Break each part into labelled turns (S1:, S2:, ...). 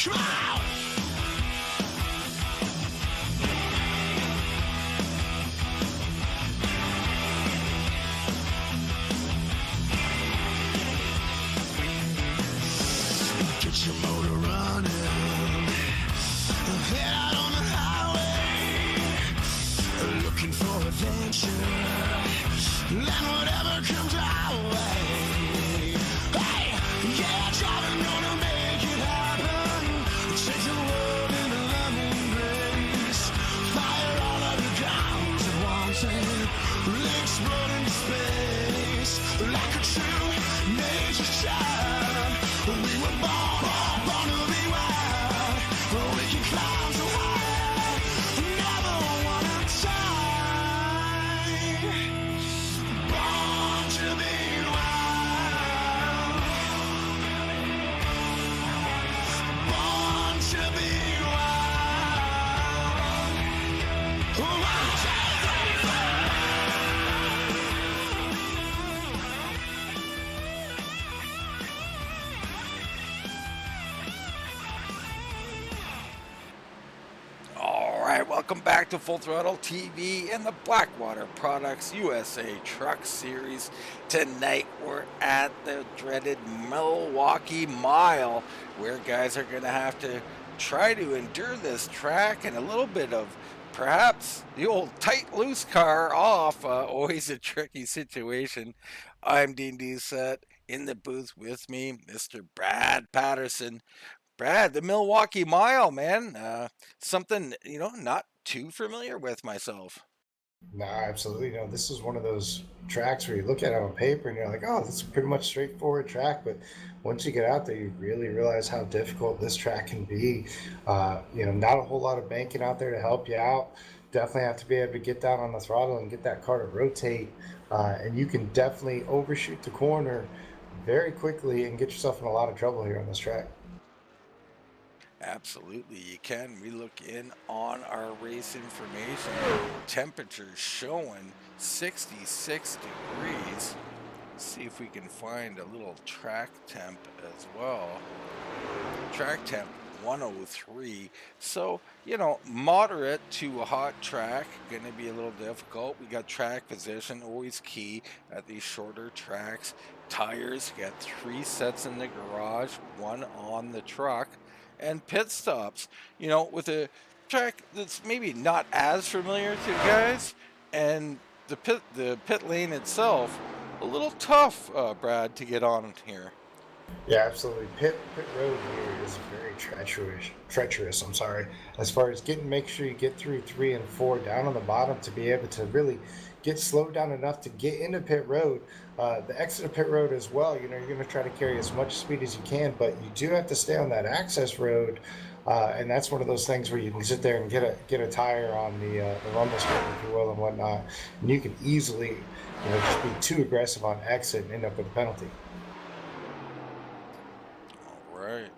S1: Come on! Get your motor running. Head out on the highway, looking for adventure, and whatever comes our way. Hey, yeah, driving gonna make it happen. Take the world in a lemon grace. Fire all of your guns at once and explode into space. Like a true nature child, we were born to be wild. We can climb so high, never wanna die. Born to be wild. Born to be wild. 1, 2, 3, 4.
S2: Alright, welcome back to Full Throttle TV and the Blackwater Products USA Truck Series. Tonight we're at the dreaded Milwaukee Mile, where guys are going to have to try to endure this track and a little bit of perhaps the old tight loose car off. Always a tricky situation. I'm Dean Doucette. In the booth with me, Mr. Brad Patterson. Brad, the Milwaukee Mile, man. Something, not too familiar with myself.
S3: No, absolutely. No, this is one of those tracks where you look at it on paper and you're like, oh, this is pretty much straightforward track. But once you get out there, you really realize how difficult this track can be. Not a whole lot of banking out there to help you out. Definitely have to be able to get down on the throttle and get that car to rotate. And you can definitely overshoot the corner very quickly and get yourself in a lot of trouble here on this track.
S2: Absolutely, you can. We look in on our race information. Temperature showing 66 degrees. See if we can find a little track temp as well. Track temp 103. So, moderate to a hot track. Going to be a little difficult. We got track position, always key at these shorter tracks. Tires, got 3 sets in the garage, 1 on the truck. And pit stops, with a track that's maybe not as familiar to guys, and the pit lane itself a little tough, Brad, to get on here.
S3: Yeah, absolutely. Pit road here is very treacherous. I'm sorry. As far as make sure you get through 3 and 4 down on the bottom to be able to really get slowed down enough to get into pit road. The exit of pit road as well. You're going to try to carry as much speed as you can, but you do have to stay on that access road. And that's one of those things where you can sit there and get a tire on the rumble strip, if you will, and whatnot. And you can easily, just be too aggressive on exit and end up with a penalty.
S2: Right.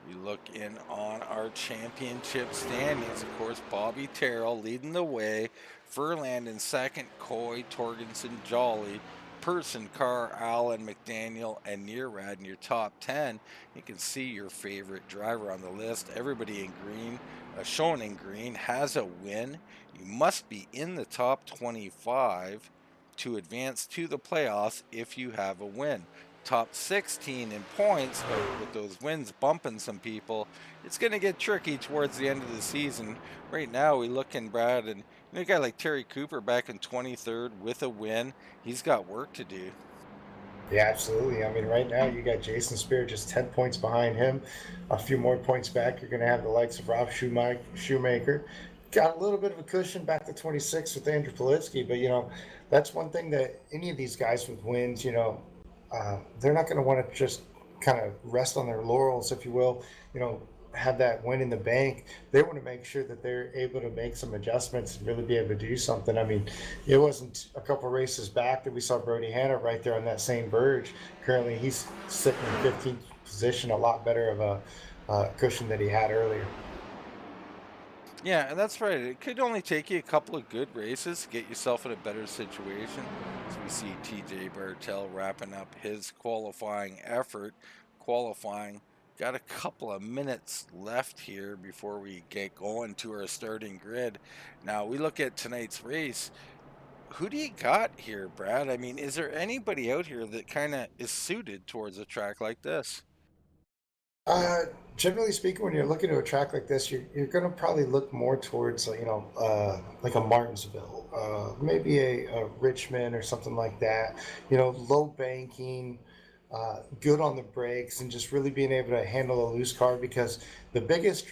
S2: We look in on our championship standings. Of course, Bobby Terrell leading the way. Ferland in second. Coy, Torgerson, Joly, Person, Carr, Allen, McDaniel, and Nearad in your top 10. You can see your favorite driver on the list. Everybody in green, shown in green, has a win. You must be in the top 25 to advance to the playoffs if you have a win. Top 16 in points, but with those wins bumping some people, it's going to get tricky towards the end of the season. Right now, we look in, Brad, and a guy like Terry Cooper back in 23rd with a win. He's got work to do.
S3: Yeah, absolutely. I mean, right now you got Jason Spear just 10 points behind him. A few more points back, you're going to have the likes of Rob Shoemaker. Got a little bit of a cushion back to 26 with Andrew Politsky, but, that's one thing that any of these guys with wins, they're not going to want to just kind of rest on their laurels, if you will, have that win in the bank. They want to make sure that they're able to make some adjustments and really be able to do something. I mean, it wasn't a couple races back that we saw Brody Hanna right there on that same verge. Currently, he's sitting in 15th position, a lot better of a cushion that he had earlier.
S2: Yeah, and that's right. It could only take you a couple of good races to get yourself in a better situation. As we see TJ Bartell wrapping up his qualifying effort, qualifying Got a couple of minutes left here before we get going to our starting grid. Now, we look at tonight's race. Who do you got here, Brad? I mean, is there anybody out here that kind of is suited towards a track like this?
S3: Uh, Generally speaking, when you're looking at a track like this, you're going to probably look more towards, like a Martinsville, maybe a Richmond or something like that. Low banking, good on the brakes, and just really being able to handle a loose car because the biggest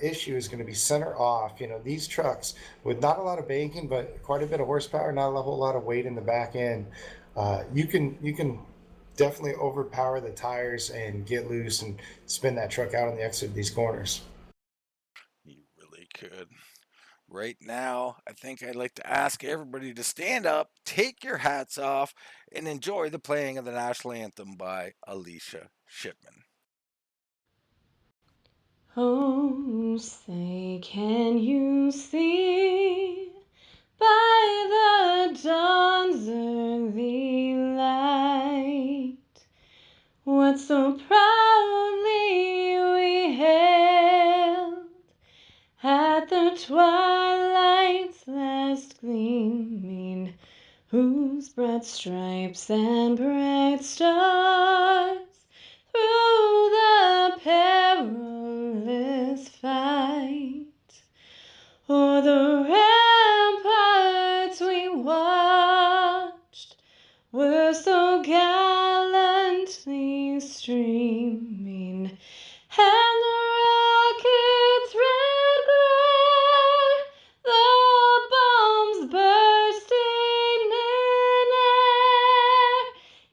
S3: issue is going to be center off. These trucks with not a lot of banking, but quite a bit of horsepower, not a whole lot of weight in the back end. You can definitely overpower the tires and get loose and spin that truck out on the exit of these corners.
S2: You really could. Right now, I think I'd like to ask everybody to stand up, take your hats off, and enjoy the playing of the national anthem by Alicia Shipman.
S4: Oh, say, can you see by the dawn's early light what so proudly we hailed at the twilight's last gleaming, whose broad stripes and bright stars through the perilous fight o'er the ramparts we watched were so gallantly streaming, and the rocket's red glare, the bombs bursting in air,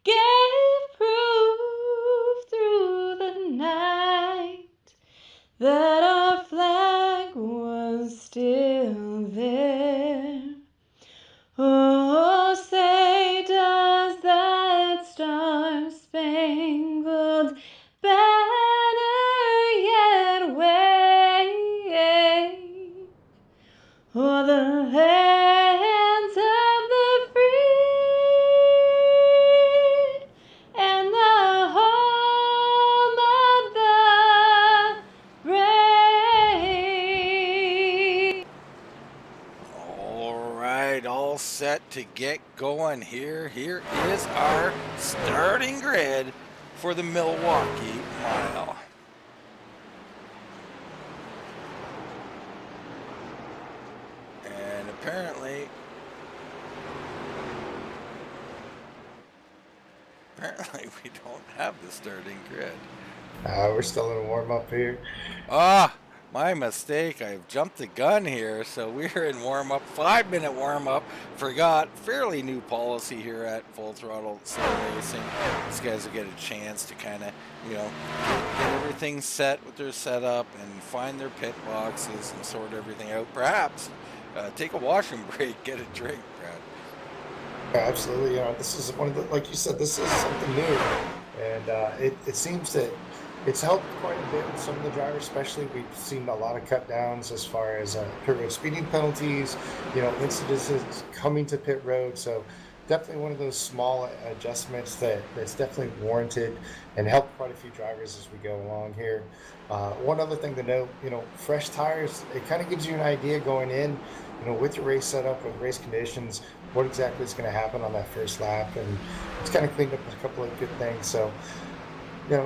S4: gave proof through the night that our flag was still there. Oh, say, does that star-spangled banner yet wave o'er the lands of the free and the home of the brave?
S2: All right, all set to get going here. Here is our starting grid for the Milwaukee Mile. And apparently we don't have the starting grid.
S3: We're still in a warm up here.
S2: Ah, my mistake. I've jumped the gun here. So we're in warm up, 5-minute warm up. Forgot, fairly new policy here at Full Throttle Sim Racing. These guys will get a chance to kind of, get everything set with their setup and find their pit boxes and sort everything out. Perhaps take a washroom break, get a drink, Brad.
S3: Yeah, absolutely. This is one of the, like you said, this is something new, and it seems that it's helped quite a bit with some of the drivers. Especially, we've seen a lot of cut downs as far as pit road speeding penalties, incidences coming to pit road. So definitely one of those small adjustments that's definitely warranted and helped quite a few drivers as we go along here. One other thing to note, fresh tires, it kind of gives you an idea going in, with your race setup, with race conditions, what exactly is going to happen on that first lap. And it's kind of cleaned up a couple of good things. So, a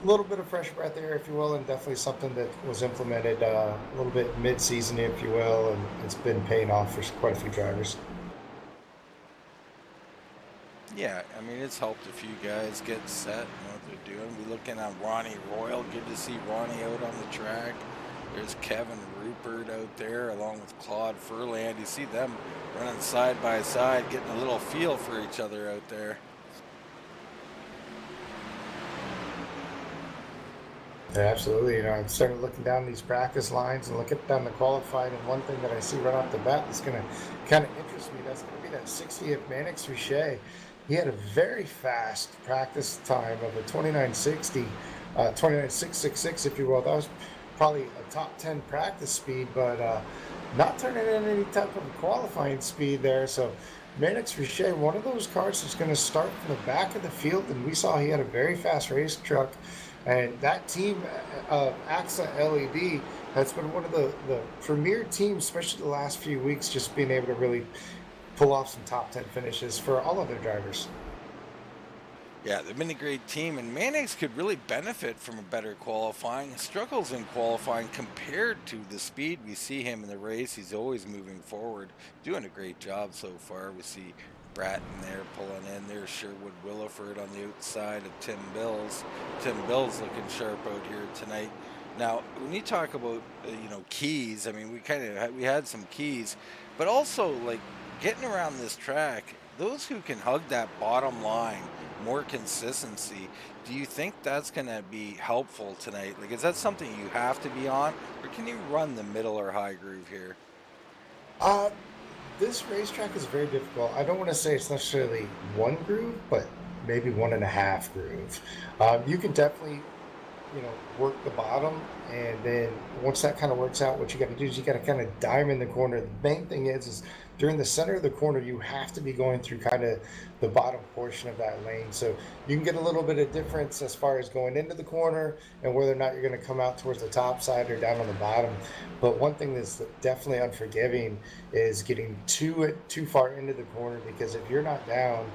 S3: little bit of fresh breath there, if you will, and definitely something that was implemented a little bit mid-season, if you will, and it's been paying off for quite a few drivers.
S2: Yeah, I mean, it's helped a few guys get set, what they're doing. We're looking at Ronnie Royal. Good to see Ronnie out on the track. There's Kevin Rupert out there along with Claude Ferland. You see them running side by side, getting a little feel for each other out there.
S3: Yeah, absolutely. I started looking down these practice lines and looking down the qualified, and one thing that I see right off the bat that's going to kind of interest me, that's going to be that 60th Mannix Richey. He had a very fast practice time of a 2960, 29.666, if you will. That was probably a top 10 practice speed, but not turning in any type of qualifying speed there. So Mannix Richey, one of those cars that's going to start from the back of the field, and we saw he had a very fast race truck And that team, AXA LED, has been one of the premier teams, especially the last few weeks, just being able to really pull off some top 10 finishes for all of their drivers.
S2: Yeah, they've been a great team, and Mayonnaise could really benefit from a better qualifying. Struggles in qualifying compared to the speed we see him in the race. He's always moving forward, doing a great job so far. We see Bratton there pulling in. There's Sherwood Williford on the outside of Tim Bills. Tim Bills looking sharp out here tonight. Now, when you talk about keys, I mean we had some keys, but also like getting around this track. Those who can hug that bottom line, more consistency, do you think that's going to be helpful tonight? Like, is that something you have to be on, or can you run the middle or high groove here?
S3: This racetrack is very difficult. I don't want to say it's necessarily one groove, but maybe 1.5 groove. You can definitely, work the bottom, and then once that kind of works out, what you got to do is you got to kind of diamond the corner. The main thing is during the center of the corner, you have to be going through kind of the bottom portion of that lane. So you can get a little bit of difference as far as going into the corner and whether or not you're going to come out towards the top side or down on the bottom. But one thing that's definitely unforgiving is getting too far into the corner, because if you're not down,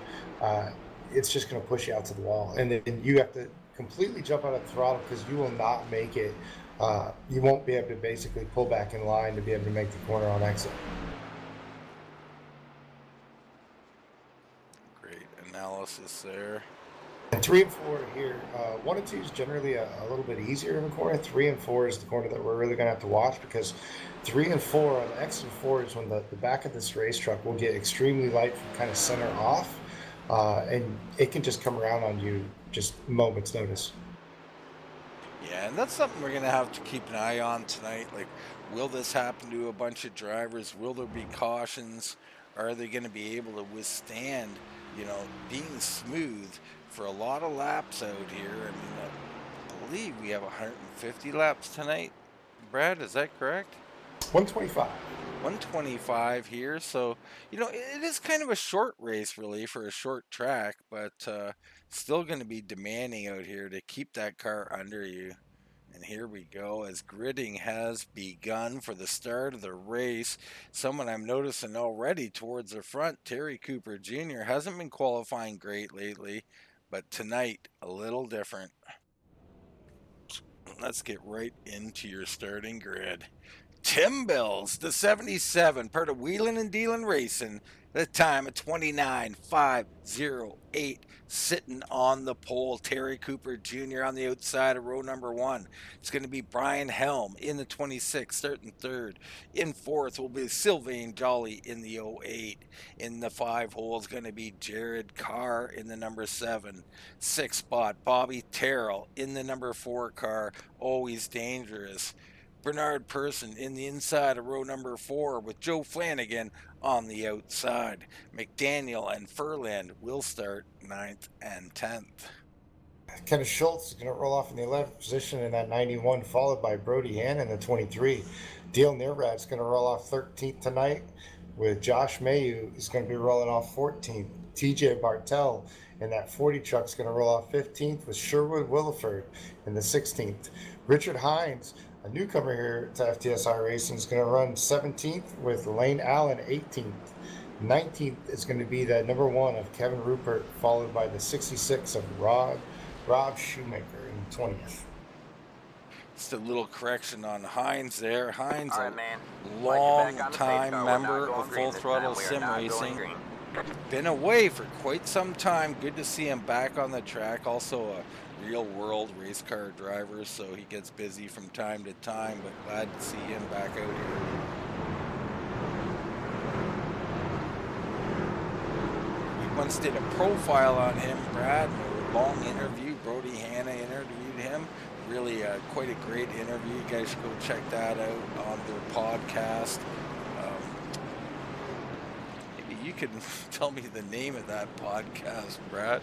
S3: it's just going to push you out to the wall, and then you have to completely jump out of the throttle because you will not make it. You won't be able to basically pull back in line to be able to make the corner on exit.
S2: Great analysis there.
S3: And 3 and 4 here. 1 and 2 is generally a little bit easier in the corner. 3 and 4 is the corner that we're really going to have to watch, because 3 and 4 on the exit 4 is when the back of this race truck will get extremely light from kind of center off, and it can just come around on you just moments notice.
S2: Yeah, and that's something we're going to have to keep an eye on tonight. Like, will this happen to a bunch of drivers? Will there be cautions? Are they going to be able to withstand, being smooth for a lot of laps out here? I mean, I believe we have 150 laps tonight. Brad, is that correct?
S3: 125.
S2: 125 here, so it is kind of a short race really for a short track, but still going to be demanding out here to keep that car under you. And here we go as gridding has begun for the start of the race. Someone I'm noticing already towards the front, Terry Cooper Jr., hasn't been qualifying great lately, but tonight a little different. Let's get right into your starting grid. Tim Bills, the 77, part of Wheelin' and Dealin' Racing, the time of 29.508, sitting on the pole. Terry Cooper Jr. on the outside of row number 1. It's going to be Brian Helm in the 26, starting 3rd. In 4th will be Sylvain Joly in the 08. In the 5 hole is going to be Jared Carr in the number 7. 6th spot, Bobby Terrell in the number 4 car, always dangerous. Bernard Person in the inside of row number 4 with Joe Flanagan on the outside. McDaniel and Ferland will start 9th and 10th.
S3: Kenneth Schultz is going to roll off in the 11th position in that 91, followed by Brody Hannon in the 23. Dale Nearrad's going to roll off 13th tonight, with Josh Mayu is going to be rolling off 14th. TJ Bartel in that 40 truck is going to roll off 15th, with Sherwood Williford in the 16th. Richard Hines, a newcomer here to FTSR Racing, is going to run 17th, with Lane Allen 18th. 19th is going to be that number 1 of Kevin Rupert, followed by the 66 of Rob Shoemaker in 20th.
S2: Just a little correction on Hines there. Hines,
S5: All right, man.
S2: long-time member of Full Throttle Sim Racing. Been away for quite some time. Good to see him back on the track. Also a real-world race car driver, so he gets busy from time to time, but glad to see him back out here. We once did a profile on him, Brad, a long interview. Brody Hanna interviewed him. Really quite a great interview. You guys should go check that out on their podcast. Maybe you can tell me the name of that podcast, Brad.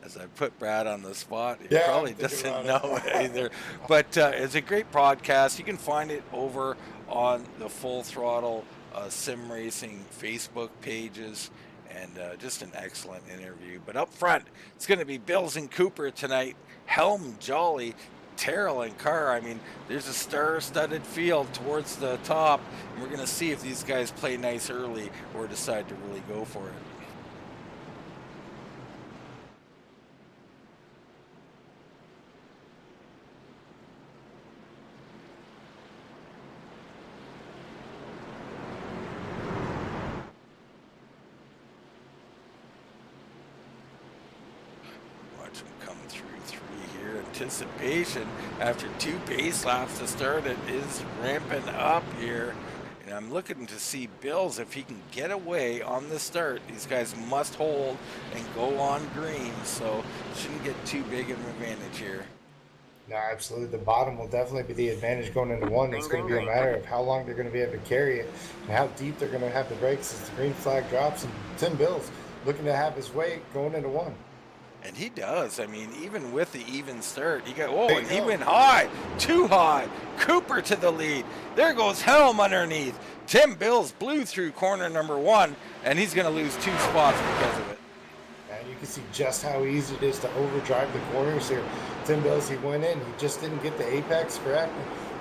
S2: As I put Brad on the spot, he probably doesn't know either. But it's a great podcast. You can find it over on the Full Throttle Sim Racing Facebook pages. and just an excellent interview. But up front, it's going to be Bills and Cooper tonight. Helm, Joly, Terrell, and Carr. I mean, there's a star-studded field towards the top, and we're going to see if these guys play nice early or decide to really go for it. Watch them come through three here. Anticipation after 2 base laps to start it is ramping up here. And I'm looking to see Bills if he can get away on the start. These guys must hold and go on green, so shouldn't get too big of an advantage here.
S3: No, absolutely. The bottom will definitely be the advantage going into one. It's going to be a matter of how long they're going to be able to carry it and how deep they're going to have the brakes as the green flag drops. And Tim Bills looking to have his way going into one.
S2: And he does. I mean, even with the even start, he got, oh, and he went high, too high. Cooper to the lead. There goes Helm underneath. Tim Bills blew through corner number 1, and he's going to lose 2 spots because of it.
S3: And you can see just how easy it is to overdrive the corners here. Tim Bills, he went in, he just didn't get the apex correct,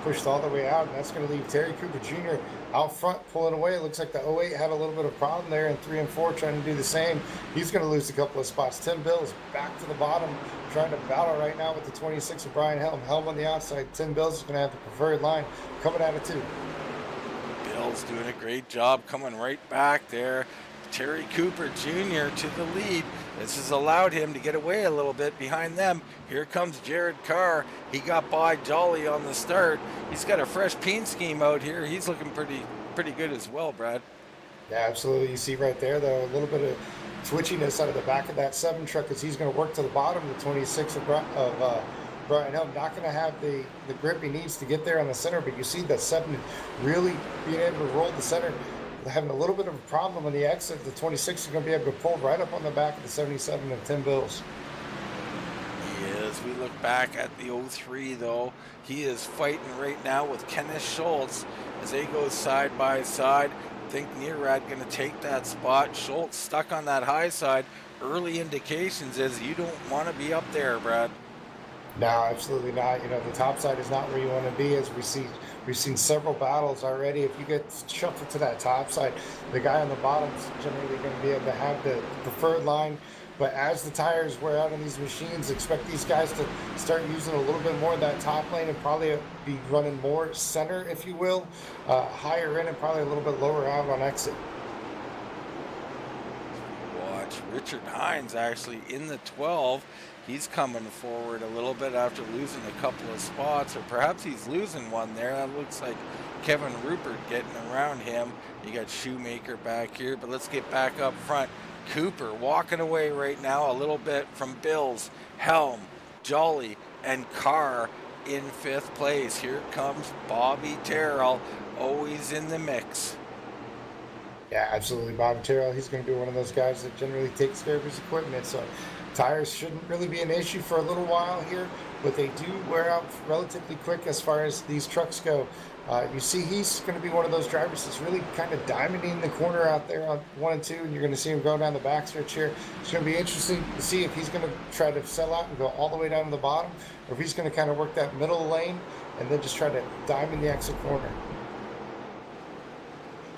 S3: pushed all the way out, and that's going to leave Terry Cooper Jr. out front pulling away. It looks like the 08 had a little bit of problem there, and 3 and 4 trying to do the same. He's going to lose a couple of spots. Tim Bills back to the bottom, trying to battle right now with the 26 of Brian Helm. Helm on the outside. Tim Bills is going to have the preferred line coming out of 2.
S2: Bills doing a great job coming right back there. Terry Cooper Jr. to the lead. This has allowed him to get away a little bit behind them. Here comes Jared Carr. He got by Joly on the start. He's got a fresh paint scheme out here. He's looking pretty good as well, Brad.
S3: Yeah, absolutely. You see right there, though, a little bit of twitchiness out of the back of that 7 truck as he's going to work to the bottom. The 26 of Brian Helm not going to have the grip he needs to get there on the center, but you see that 7 really being able to roll the center, having a little bit of a problem on the exit. The 26 is going to be able to pull right up on the back of the 77 of Tim Bills.
S2: He is. We look back at the 03, though. He is fighting right now with Kenneth Schultz as they go side by side. I think Neerad going to take that spot. Schultz stuck on that high side. Early indications is you don't want to be up there, Brad.
S3: No, absolutely not. You know, the top side is not where you want to be, as we've seen several battles already. If you get shuffled to that top side, the guy on the bottom is generally going to be able to have the preferred line. But as the tires wear out on these machines, expect these guys to start using a little bit more of that top lane and probably be running more center, if you will, higher in and probably a little bit lower out on exit.
S2: Watch Richard Hines actually in the 12. He's coming forward a little bit after losing a couple of spots, or perhaps he's losing one there. That looks like Kevin Rupert getting around him. You got Shoemaker back here, but let's get back up front. Cooper walking away right now a little bit from Bills, Helm, Joly, and Carr in 5th place. Here comes Bobby Terrell, always in the mix.
S3: Yeah, absolutely. Bobby Terrell, he's going to be one of those guys that generally takes care of his equipment. So tires shouldn't really be an issue for a little while here, but they do wear out relatively quick as far as these trucks go. You see he's going to be one of those drivers that's really kind of diamonding the corner out there on 1 and 2, and you're going to see him go down the backstretch here. It's going to be interesting to see if he's going to try to sell out and go all the way down to the bottom, or if he's going to kind of work that middle lane and then just try to diamond the exit corner.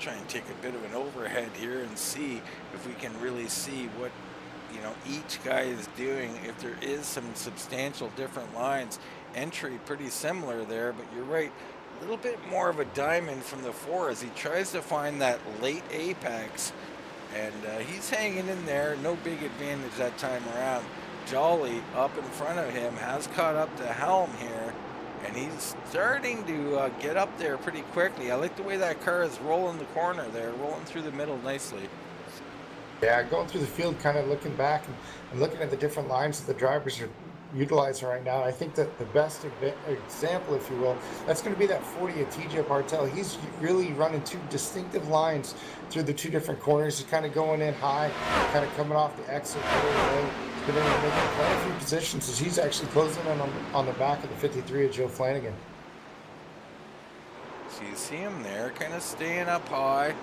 S2: Try and take a bit of an overhead here and see if we can really see what each guy is doing. If there is some substantial different lines, entry pretty similar there, but you're right, a little bit more of a diamond from the 4 as he tries to find that late apex, and he's hanging in there. No big advantage that time around. Joly up in front of him has caught up to Helm here, and he's starting to get up there pretty quickly. I like the way that car is rolling the corner there, rolling through the middle nicely.
S3: Yeah, going through the field, kind of looking back and looking at the different lines that the drivers are utilizing right now. I think that the best example, if you will, that's going to be that 40 of TJ Bartel. He's really running 2 distinctive lines through the 2 different corners. He's kind of going in high, kind of coming off the exit. He's been able to make quite a few positions as he's actually closing in on the back of the 53 of Joe Flanagan.
S2: So So you see him there, kind of staying up high,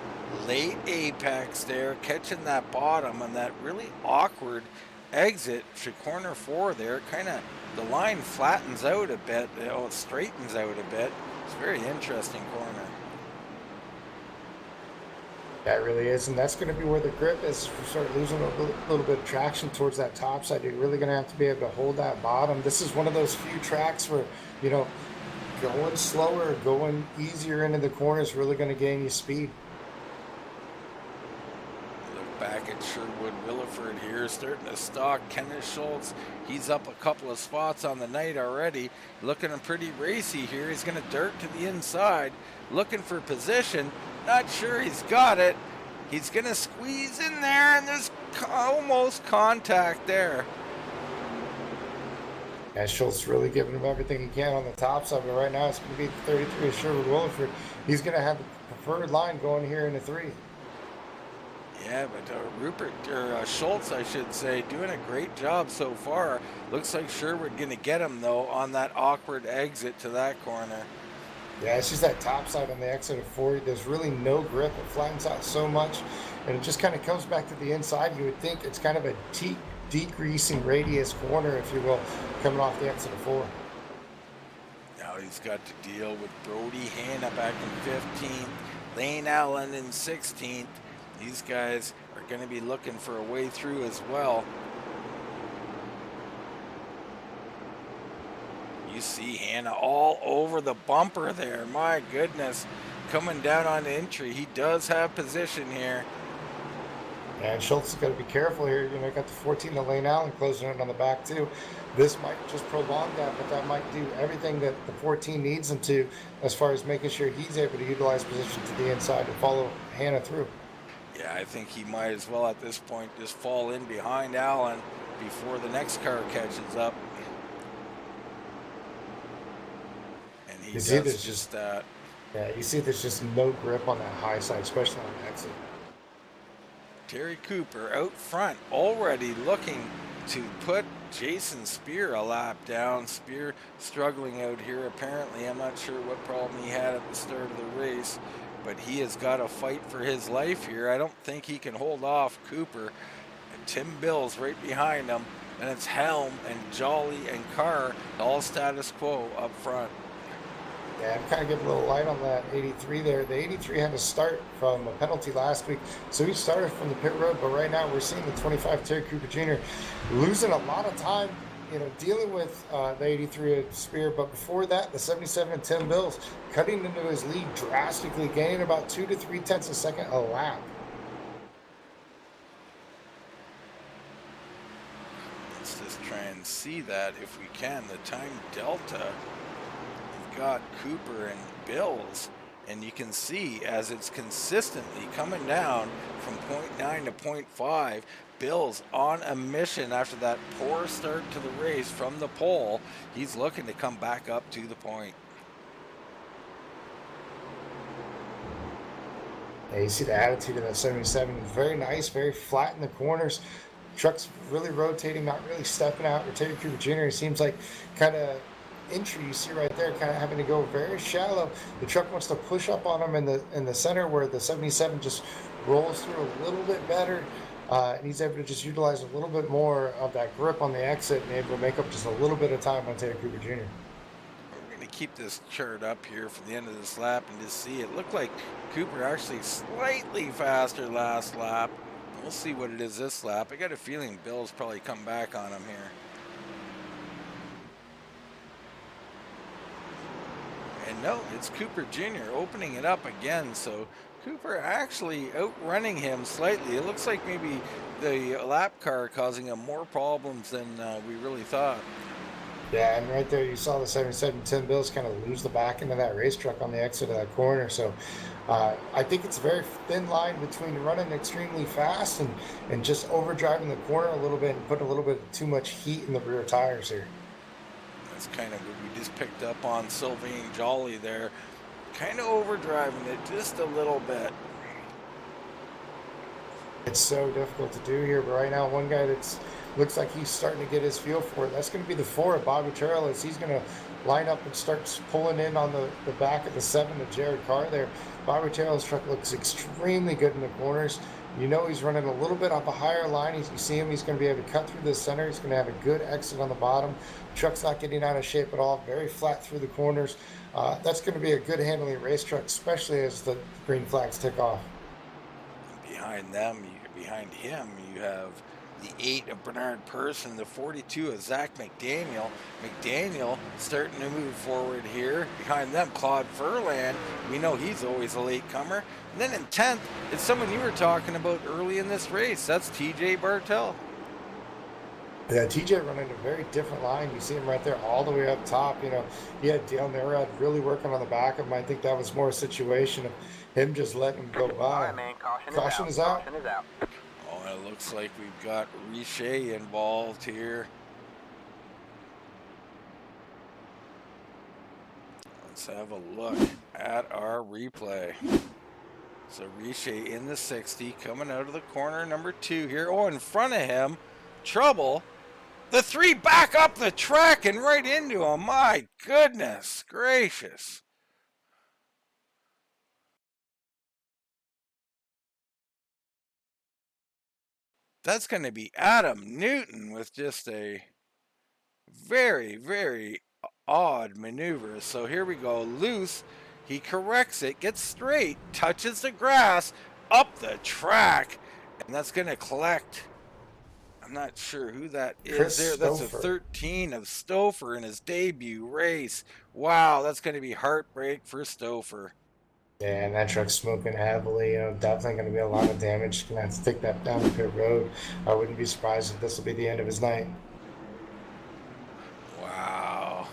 S2: late apex there, catching that bottom and that really awkward exit to corner 4 there. Kind of the line flattens out a bit, it straightens out a bit. It's a very interesting corner.
S3: That really is, and that's going to be where the grip is. We start losing a little bit of traction towards that top side. You're really going to have to be able to hold that bottom. This is one of those few tracks where, you know, going slower, going easier into the corner is really going to gain you speed.
S2: Look back at Sherwood Williford here, starting to stalk Kenneth Schultz. He's up a couple of spots on the night already, looking pretty racy here. He's going to dirt to the inside, looking for position. Not sure he's got it. He's going to squeeze in there, and there's almost contact there.
S3: And Schultz really giving him everything he can on the top side, but right now it's going to be 33 of Sherwood Williford. He's going to have the preferred line going here in the 3.
S2: Yeah, but Schultz, I should say, doing a great job so far. Looks like Sherwood going to get him, though, on that awkward exit to that corner.
S3: Yeah, it's just that top side on the exit of 4. There's really no grip. It flattens out so much, and it just kind of comes back to the inside. You would think it's kind of a decreasing radius corner, if you will, coming off the exit of 4.
S2: Now he's got to deal with Brody Hanna back in 15th, Lane Allen in 16th. These guys are going to be looking for a way through as well. You see Hanna all over the bumper there. My goodness. Coming down on the entry. He does have position here.
S3: And Schultz has got to be careful here. You know, got the 14 to Lane Allen closing in on the back too. This might just prolong that, but that might do everything that the 14 needs him to as far as making sure he's able to utilize position to the inside and follow Hanna through.
S2: Yeah, I think he might as well at this point just fall in behind Allen before the next car catches up. And he does just that.
S3: Yeah, you see there's just no grip on that high side, especially on the exit.
S2: Terry Cooper out front already looking to put Jason Spear a lap down. Spear struggling out here apparently. I'm not sure what problem he had at the start of the race, but he has got to fight for his life here. I don't think he can hold off Cooper. And Tim Bill's right behind him, and it's Helm and Joly and Carr, all status quo up front.
S3: Yeah, I'm kind of giving a little light on that 83 there. The 83 had to start from a penalty last week, so he started from the pit road, but right now we're seeing the 25 Terry Cooper Jr. losing a lot of time, you know, dealing with the 83 Spear, but before that, the 77 Tim Bills cutting into his lead drastically, gaining about 2 to 3 tenths a second a lap.
S2: Let's just try and see that if we can. The time delta. Got Cooper and Bills, and you can see as it's consistently coming down from 0.9 to 0.5. Bills on a mission after that poor start to the race from the pole. He's looking to come back up to the point.
S3: Yeah, you see the attitude of that 77. Very nice, very flat in the corners. Truck's really rotating, not really stepping out. Terry Cooper Jr. seems like kind of entry you see right there, kind of having to go very shallow. The truck wants to push up on him in the center where the 77 just rolls through a little bit better, and he's able to just utilize a little bit more of that grip on the exit and able to make up just a little bit of time on Terry Cooper Jr.
S2: We're going to keep this chart up here for the end of this lap and just see. It looked like Cooper actually slightly faster last lap. We'll see what it is this lap. I got a feeling Bill's probably come back on him here. And no, it's Cooper Jr. opening it up again. So Cooper actually outrunning him slightly. It looks like maybe the lap car causing him more problems than we really thought.
S3: Yeah, and right there you saw the 77 Tim Bills kind of lose the back end of that race truck on the exit of that corner. So I think it's a very thin line between running extremely fast and just overdriving the corner a little bit and putting a little bit too much heat in the rear tires here.
S2: That's kind of what we just picked up on Sylvain Joly there. Kind of overdriving it just a little bit.
S3: It's so difficult to do here, but right now, one guy that's looks like he's starting to get his feel for it. That's going to be the 4 of Bobby Terrell, as he's going to line up and start pulling in on the back of the 7 of Jared Carr there. Bobby Terrell's truck looks extremely good in the corners. You know he's running a little bit off a higher line. You see him, he's going to be able to cut through the center. He's going to have a good exit on the bottom. Truck's not getting out of shape at all. Very flat through the corners. That's going to be a good handling race truck, especially as the green flags tick off.
S2: Behind them, behind him, you have the 8 of Bernard Person, the 42 of Zach McDaniel. McDaniel starting to move forward here. Behind them, Claude Ferland. We know he's always a latecomer. And then in 10th, it's someone you were talking about early in this race. That's TJ Bartel.
S3: Yeah, TJ running a very different line. You see him right there all the way up top. You know, he had Dale Nerad really working on the back of him. I think that was more a situation of him just letting him go by.
S5: All right, man, caution is out. Caution is out.
S2: Oh, it looks like we've got Richer involved here. Let's have a look at our replay. So Richer in the 60, coming out of the corner, number 2 here. Oh, in front of him, trouble. The 3 back up the track and right into him. My goodness gracious. That's going to be Adam Newton with just a very, very odd maneuver. So here we go. Loose. He corrects it, gets straight, touches the grass, up the track, and that's going to collect. I'm not sure who that is
S3: Chris
S2: there. That's
S3: Stouffer.
S2: a 13 of Stouffer in his debut race. Wow, that's going to be heartbreak for Stouffer.
S3: Yeah, and that truck's smoking heavily. You know, definitely going to be a lot of damage. Going to have to take that down the pit road. I wouldn't be surprised if this will be the end of his night.
S2: Wow,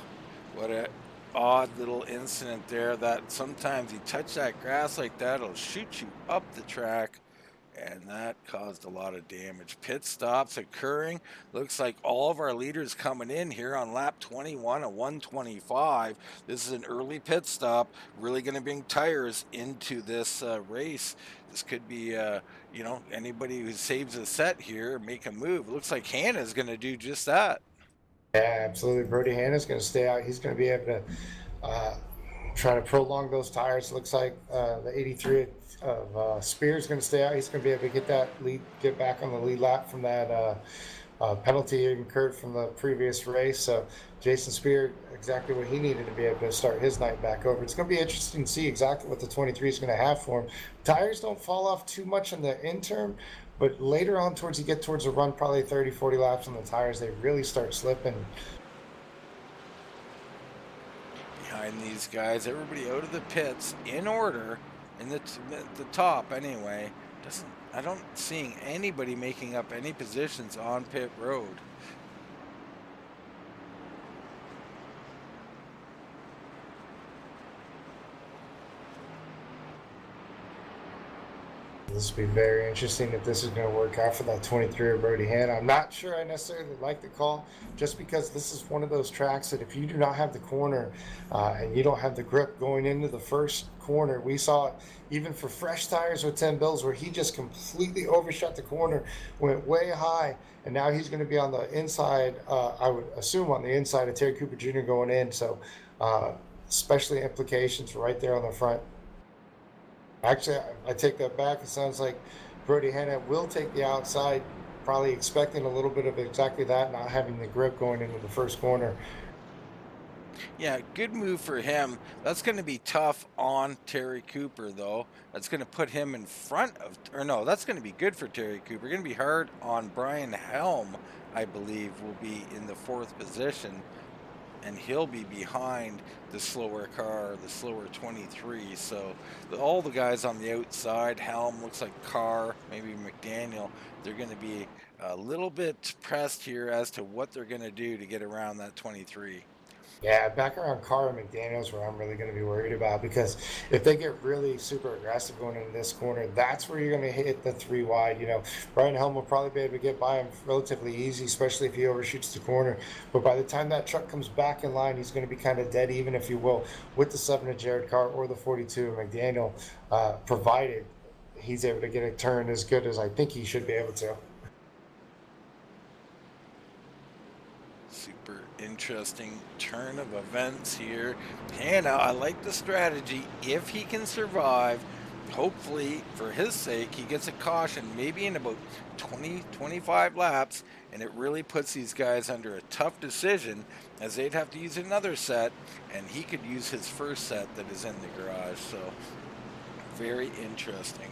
S2: what a odd little incident there. That sometimes you touch that grass like that, it'll shoot you up the track, and that caused a lot of damage. Pit stops occurring. Looks like all of our leaders coming in here on lap 21 of 125. This is an early pit stop, really going to bring tires into this race. This could be, you know, anybody who saves a set here, make a move. It looks like Hannah's going to do just that.
S3: Yeah, absolutely. Brody Hanna's going to stay out. He's going to be able to try to prolong those tires. Looks like the 83 of Spears going to stay out. He's going to be able to get that lead, get back on the lead lap from that penalty incurred from the previous race. So Jason Spear, exactly what he needed to be able to start his night back over. It's going to be interesting to see exactly what the 23 is going to have for him. Tires don't fall off too much in the interim, but later on towards you get towards the run, probably 30, 40 laps on the tires, they really start slipping.
S2: Behind these guys, everybody out of the pits in order, in the top anyway. I don't seeing anybody making up any positions on pit road.
S3: This will be very interesting if this is going to work out for that 23 of Brody Hanna. I'm not sure I necessarily like the call, just because this is one of those tracks that if you do not have the corner and you don't have the grip going into the first corner, we saw it even for fresh tires with Tim Bills where he just completely overshot the corner, went way high, and now he's going to be on the inside, I would assume on the inside of Terry Cooper Jr. going in. So especially implications right there on the front. Actually, I take that back. It sounds like Brody Hanna will take the outside, probably expecting a little bit of exactly that, not having the grip going into the first corner.
S2: Yeah, good move for him. That's going to be tough on Terry Cooper, though. That's going to put him in front of, or no, that's going to be good for Terry Cooper. Going to be hard on Brian Helm, I believe, will be in the 4th position. And he'll be behind the slower car, the slower 23. So all the guys on the outside, Helm, looks like Carr, maybe McDaniel, they're going to be a little bit pressed here as to what they're going to do to get around that 23.
S3: Yeah, back around Carr and McDaniel's where I'm really going to be worried about, because if they get really super aggressive going into this corner, that's where you're going to hit the 3 wide. You know, Brian Helm will probably be able to get by him relatively easy, especially if he overshoots the corner. But by the time that truck comes back in line, he's going to be kind of dead even, if you will, with the 7 of Jared Carr or the 42 of McDaniel, provided he's able to get a turn as good as I think he should be able to.
S2: Super interesting turn of events here. Hannah, I like the strategy. If he can survive, hopefully for his sake, he gets a caution maybe in about 20-25 laps, and it really puts these guys under a tough decision as they'd have to use another set, and he could use his first set that is in the garage. So very interesting.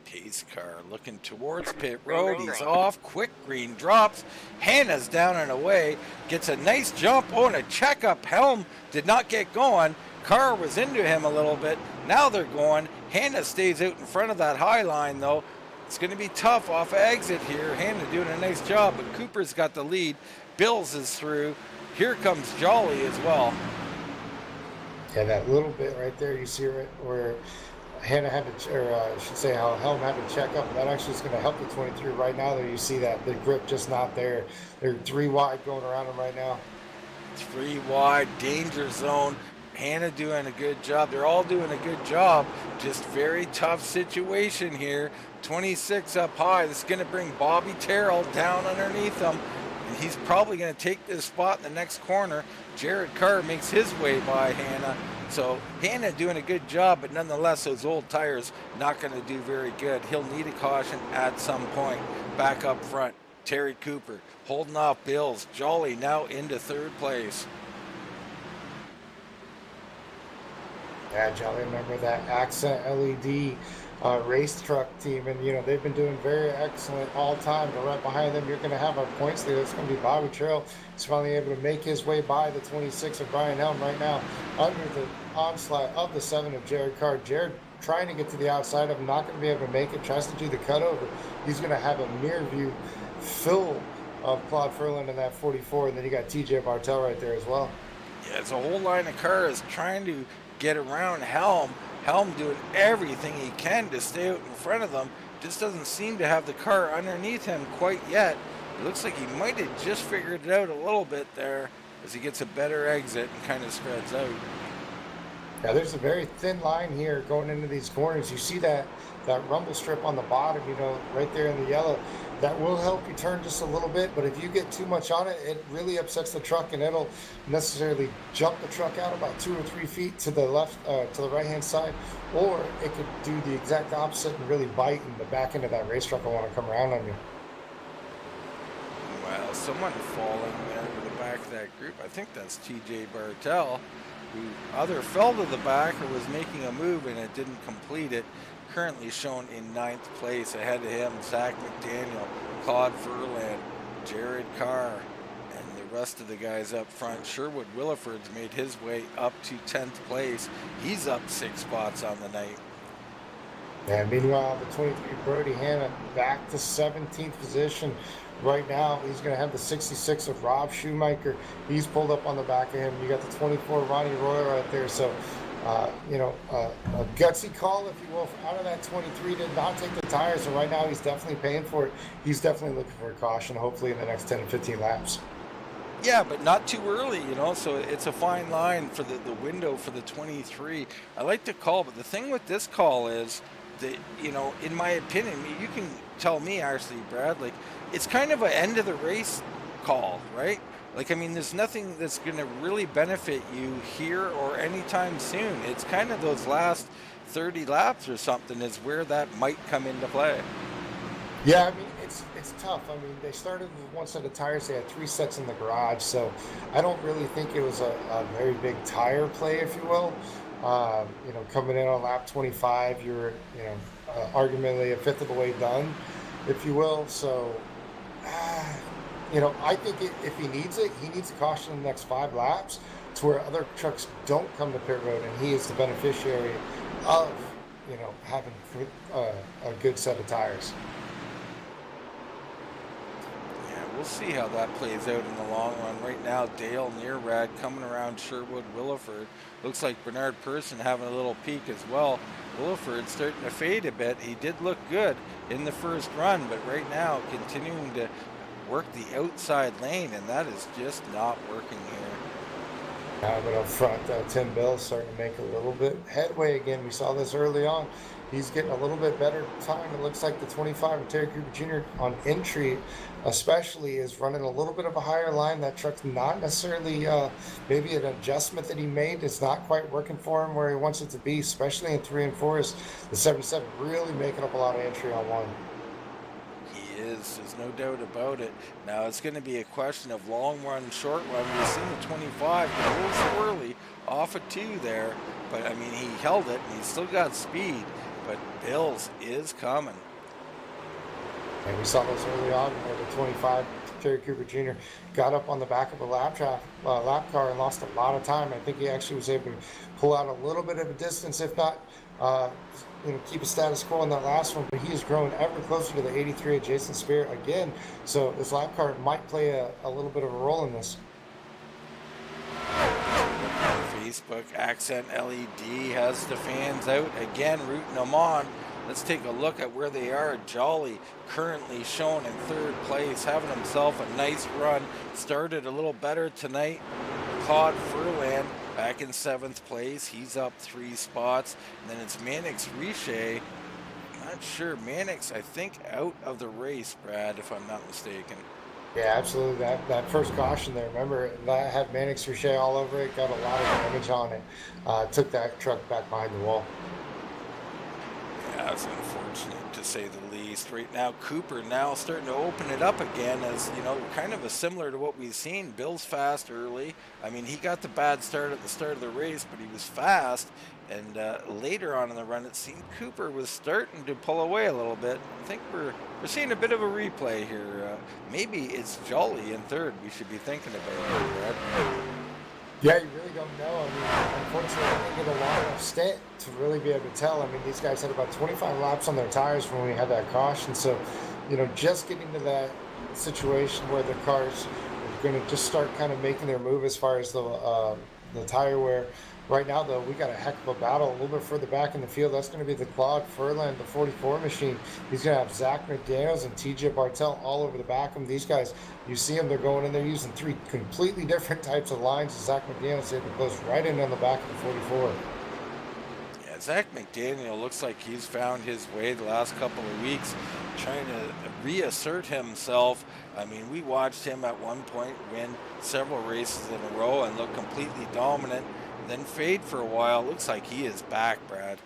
S2: Pace car looking towards pit road. He's off. Quick green drops. Hannah's down and away. Gets a nice jump. Oh, and a checkup. Helm did not get going. Car was into him a little bit. Now they're going. Hannah stays out in front of that high line, though. It's going to be tough off of exit here. Hannah doing a nice job, but Cooper's got the lead. Bills is through. Here comes Joly as well.
S3: Yeah, that little bit right there, you see it where Hannah had to, or I should say how Helm had to check up. That actually is going to help the 23 right now. There you see that the grip just not there. They're 3 wide going around them right now.
S2: 3 wide, danger zone. Hannah doing a good job. They're all doing a good job. Just very tough situation here. 26 up high. This is going to bring Bobby Terrell down underneath them. And he's probably going to take this spot in the next corner. Jared Carr makes his way by Hannah. So Hannah doing a good job, but nonetheless, those old tires not going to do very good. He'll need a caution at some point. Back up front, Terry Cooper holding off Bills. Joly now into 3rd place.
S3: Yeah, Joly, remember that Accent LED race truck team, and they've been doing very excellent all time. But right behind them, you're going to have our points leader. It's going to be Bobby Terrell. He's finally able to make his way by the 26 of Brian Helm right now under the onslaught of the 7 of Jared Carr. Jared trying to get to the outside of him, not going to be able to make it, tries to do the cutover. He's going to have a near view fill of Claude Ferland in that 44, and then you got TJ Bartel right there as well.
S2: Yeah, it's a whole line of cars trying to get around Helm. Helm doing everything he can to stay out in front of them. Just doesn't seem to have the car underneath him quite yet. It looks like he might have just figured it out a little bit there as he gets a better exit and kind of spreads out.
S3: Yeah, there's a very thin line here going into these corners. You see that rumble strip on the bottom, right there in the yellow. That will help you turn just a little bit, but if you get too much on it, it really upsets the truck, and it'll necessarily jump the truck out about 2 or 3 feet to the left, to the right-hand side, or it could do the exact opposite and really bite in the back end of that race truck. I want to come around on you.
S2: Well, someone falling there to the back of that group. I think that's TJ Bartel, who either fell to the back or was making a move and it didn't complete it. Currently shown in 9th place. Ahead of him, Zach McDaniel, Claude Ferland, Jared Carr, and the rest of the guys up front. Sherwood Williford's made his way up to 10th place. He's up 6 spots on the night.
S3: And meanwhile, the 23 Brody Hannah back to 17th position. Right now, he's going to have the 66 of Rob Shoemaker. He's pulled up on the back of him. You got the 24 Ronnie Roy right there. So, a gutsy call, if you will, out of that 23, did not take the tires. And right now, he's definitely paying for it. He's definitely looking for a caution, hopefully in the next 10 to 15 laps.
S2: Yeah, but not too early, so it's a fine line for the window for the 23. I like to call, but the thing with this call is that, in my opinion, you can tell me actually, Brad, like, it's kind of an end of the race call, right? Like, I mean, there's nothing that's going to really benefit you here or anytime soon. It's kind of those last 30 laps or something is where that might come into play.
S3: Yeah, I mean, it's tough. I mean, they started with 1 set of tires. They had 3 sets in the garage, so I don't really think it was a very big tire play, if you will. Coming in on lap 25, you're, arguably a fifth of the way done, if you will. So, I think if he needs it, he needs a caution in the next 5 laps to where other trucks don't come to pit road, and he is the beneficiary of, having a good set of tires.
S2: Yeah, we'll see how that plays out in the long run. Right now, Dale Nearrad coming around Sherwood Williford. Looks like Bernard Person having a little peek as well. Williford starting to fade a bit. He did look good in the first run, but right now continuing to work the outside lane, and that is just not working here.
S3: But up front, Tim Bill's starting to make a little bit headway again. We saw this early on. He's getting a little bit better time. It looks like the 25 of Terry Cooper Jr. on entry, especially, is running a little bit of a higher line. That truck's not necessarily maybe an adjustment that he made. It's not quite working for him where he wants it to be, especially in 3 and 4. Is the 77 really making up a lot of entry on 1?
S2: There's no doubt about it. Now it's going to be a question of long run, short run. We've seen the 25 a little swirly off a 2 there, but I mean, he held it and he's still got speed, but Bills is coming.
S3: And we saw this early on where the 25 Terry Cooper Jr. got up on the back of a lap car and lost a lot of time. I think he actually was able to pull out a little bit of a distance, if not keep a status quo on that last one, but he is growing ever closer to the 83 of Jason Spear again. So this lap car might play a little bit of a role in this.
S2: Facebook Accent LED has the fans out again, rooting them on. Let's take a look at where they are. Joly currently shown in 3rd place, having himself a nice run. Started a little better tonight. Claude Ferland back in 7th place. He's up 3 spots. And then it's Mannix Richer. Not sure. Mannix, I think, out of the race, Brad, if I'm not mistaken.
S3: Yeah, absolutely. That first caution there, remember, that had Mannix Richer all over it, got a lot of damage on it. Took that truck back behind the wall.
S2: Yeah, it's unfortunate to say the least. Right now, Cooper now starting to open it up again, as you know, kind of similar to what we've seen. Bill's fast early. I mean, he got the bad start at the start of the race, but he was fast. And later on in the run, it seemed Cooper was starting to pull away a little bit. I think we're seeing a bit of a replay here. Maybe it's Joly in 3rd we should be thinking about here, Brad.
S3: Yeah, you really don't know. I mean, unfortunately, I didn't get a long enough stint to really be able to tell. I mean, these guys had about 25 laps on their tires when we had that caution. So, just getting to that situation where the cars are going to just start kind of making their move as far as the tire wear. Right now, though, we got a heck of a battle a little bit further back in the field. That's going to be the Claude Ferland, the 44 machine. He's going to have Zach McDaniels and TJ Bartell all over the back of him. These guys, you see them, they're going in there using 3 completely different types of lines. Zach McDaniels able to close right in on the back of the 44.
S2: Yeah, Zach McDaniel looks like he's found his way the last couple of weeks, trying to reassert himself. I mean, we watched him at one point win several races in a row and look completely dominant, then fade for a while. Looks like he is back, Brad.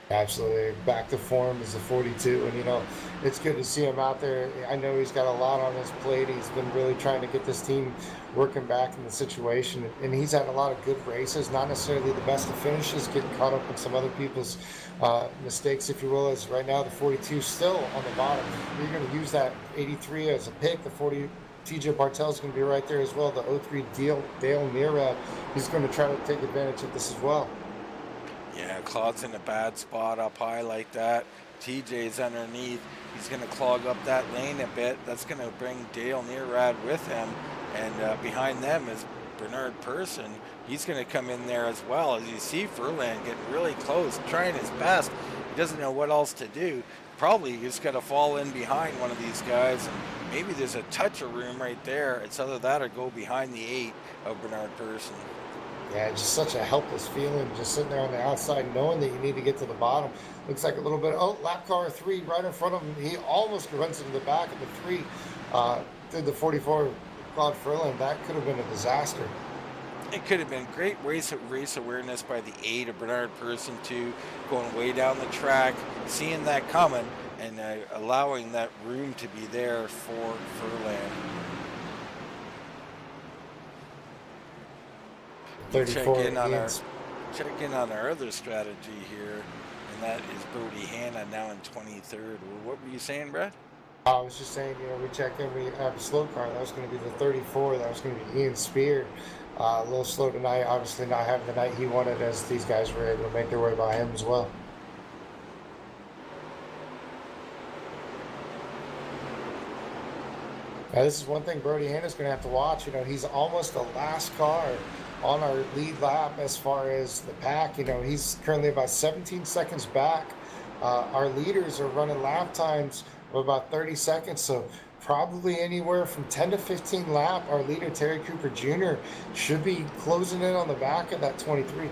S3: Absolutely. Back to form as a 42. And, it's good to see him out there. I know he's got a lot on his plate. He's been really trying to get this team working back in the situation. And he's had a lot of good races, not necessarily the best of finishes, getting caught up in some other people's mistakes, if you will, as right now the 42 still on the bottom. You're going to use that 83 as a pick. The 40 TJ Bartell's going to be right there as well. The 03 Dale Nearad, he's going to try to take advantage of this as well.
S2: Yeah, Claude's in a bad spot up high like that. TJ's underneath. He's going to clog up that lane a bit. That's going to bring Dale Nearad with him. And behind them is Bernard Person. He's going to come in there as well. As you see, Ferland getting really close, trying his best. He doesn't know what else to do. Probably just got to fall in behind one of these guys. And maybe there's a touch of room right there. It's either that or go behind the 8 of Bernard Person.
S3: Yeah, just such a helpless feeling, just sitting there on the outside, knowing that you need to get to the bottom. Looks like a little bit, lap car 3 right in front of him. He almost runs into the back of the 3. Did the 44 Claude Ferland. That could have been a disaster.
S2: It could have been great race awareness by the 8 of Bernard Person, too, going way down the track, seeing that coming, and allowing that room to be there for Ferland.
S3: 34
S2: check in on our other strategy here, and that is Brody Hanna now in 23rd. What were you saying, Brad?
S3: I was just saying, we checked in. We have a slow car. That was going to be the 34. That was going to be Ian Spear. A little slow tonight. Obviously not having the night he wanted, as these guys were able to make their way by him as well. Now, this is one thing Brody Hanna's going to have to watch. He's almost the last car on our lead lap as far as the pack. He's currently about 17 seconds back. Our leaders are running lap times of about 30 seconds. So probably anywhere from 10 to 15 lap. Our leader, Terry Cooper Jr., should be closing in on the back of that 23.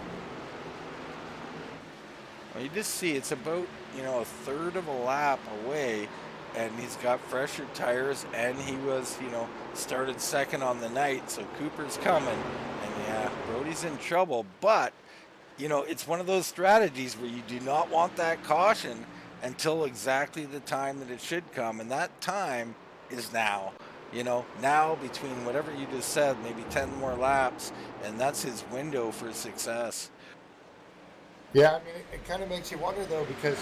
S2: Well, you just see it's about, a third of a lap away, and he's got fresher tires, and he was, started second on the night, so Cooper's coming, and yeah, Brody's in trouble, but, it's one of those strategies where you do not want that caution until exactly the time that it should come, and that time is now. Now between whatever you just said, maybe 10 more laps, and that's his window for success.
S3: Yeah, I mean, it kind of makes you wonder though, because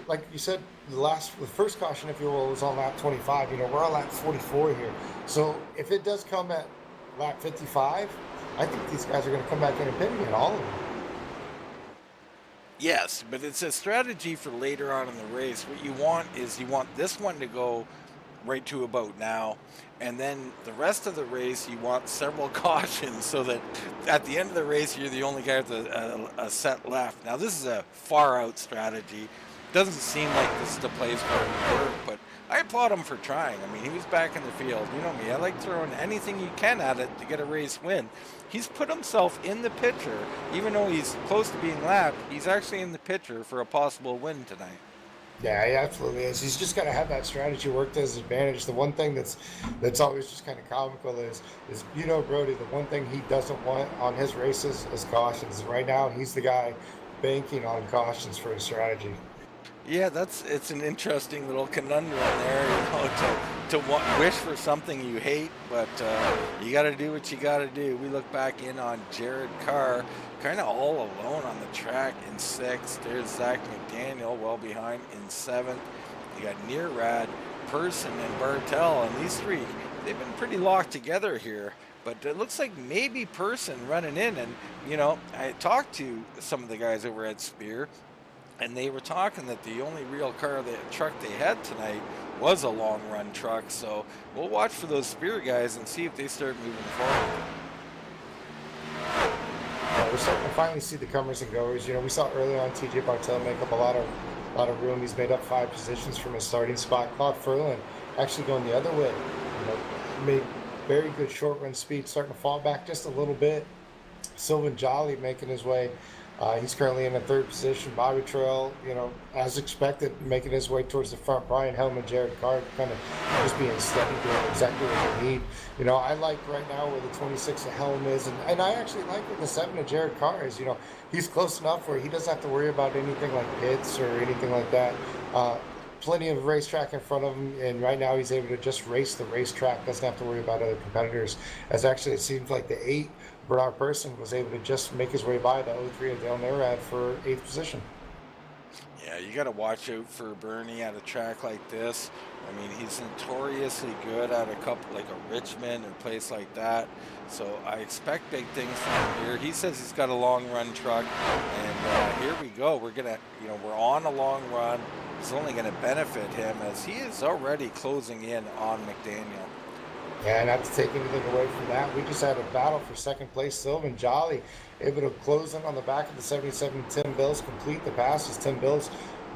S3: like you said, the first caution, if you will, was on lap 25. We're on lap 44 here, so if it does come at lap 55, I think these guys are going to come back in and pit again, all of them.
S2: Yes, but it's a strategy for later on in the race. What you want is this one to go right to about now, and then the rest of the race you want several cautions so that at the end of the race you're the only guy with a set left. Now this is a far out strategy. Doesn't seem like this is the place where it would work, but I applaud him for trying. I mean, he was back in the field. You know me, I like throwing anything you can at it to get a race win. He's put himself in the picture, even though he's close to being lapped, he's actually in the picture for a possible win tonight.
S3: Yeah, he absolutely is. He's just got to have that strategy work to his advantage. The one thing that's always just kind of comical is Brody, the one thing he doesn't want on his races is cautions. Right now, he's the guy banking on cautions for his strategy.
S2: Yeah, it's an interesting little conundrum there, to wish for something you hate, but you got to do what you got to do. We look back in on Jared Carr, kind of all alone on the track in 6th. There's Zach McDaniel well behind in 7th. You got Nearad, Person, and Bartel, and these three, they've been pretty locked together here. But it looks like maybe Person running in, and I talked to some of the guys over at Spear, and they were talking that the only real truck they had tonight was a long run truck. So we'll watch for those Spear guys and see if they start moving forward.
S3: We're starting to finally see the comers and goers. We saw early on TJ Bartel make up a lot of room. He's made up 5 positions from his starting spot. Claude Ferland actually going the other way. Made very good short run speed, starting to fall back just a little bit. Sylvan Joly making his way. He's currently in the 3rd position. Bobby Terrell, as expected, making his way towards the front. Brian Helm and Jared Carr kind of just being steady, doing exactly what they need. I like right now where the 26 of Helm is, and I actually like where the 7 of Jared Carr is. He's close enough where he doesn't have to worry about anything like pits or anything like that. Plenty of racetrack in front of him, and right now he's able to just race the racetrack, doesn't have to worry about other competitors. As actually it seems like the 8 Bernard Person was able to just make his way by the 03 of Dale Nerad for 8th position.
S2: Yeah, you got to watch out for Bernie at a track like this. I mean, he's notoriously good at a couple like a Richmond or a place like that. So I expect big things from him here. He says he's got a long run truck, and here we go. We're gonna, we're on a long run. It's only going to benefit him as he is already closing in on McDaniel.
S3: Yeah, not to take anything away from that, we just had a battle for 2nd place. Sylvan Joly able to close in on the back of the 77 Tim Bills, complete the passes. Tim Bills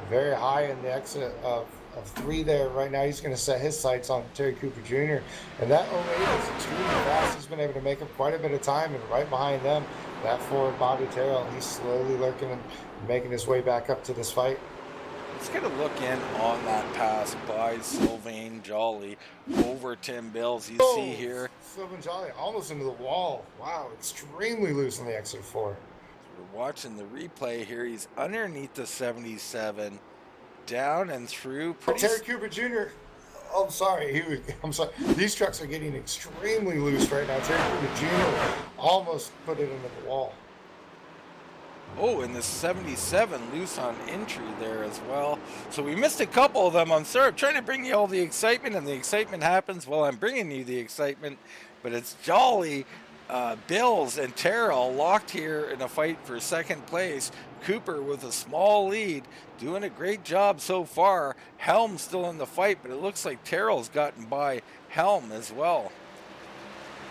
S3: very high in the exit of 3 there. Right now he's going to set his sights on Terry Cooper Jr. And that 08 is extremely fast. He's been able to make up quite a bit of time, and right behind them, that forward Bobby Terrell, he's slowly lurking and making his way back up to this fight.
S2: Let's get a look in on that pass by Sylvain Joly over Tim Bills. You see here.
S3: Sylvain Joly almost into the wall. Wow, extremely loose on the exit 4.
S2: We're watching the replay here. He's underneath the 77, down and through.
S3: Terry Cooper Jr. Oh, I'm sorry. I'm sorry. These trucks are getting extremely loose right now. Terry Cooper Jr. almost put it into the wall.
S2: Oh, and the 77 loose on entry there as well. So we missed a couple of them. I'm sorry. I'm trying to bring you all the excitement, and the excitement happens while I'm bringing you the excitement. But it's Joly, Bills, and Terrell locked here in a fight for 2nd place. Cooper with a small lead, doing a great job so far. Helm still in the fight, but it looks like Terrell's gotten by Helm as well.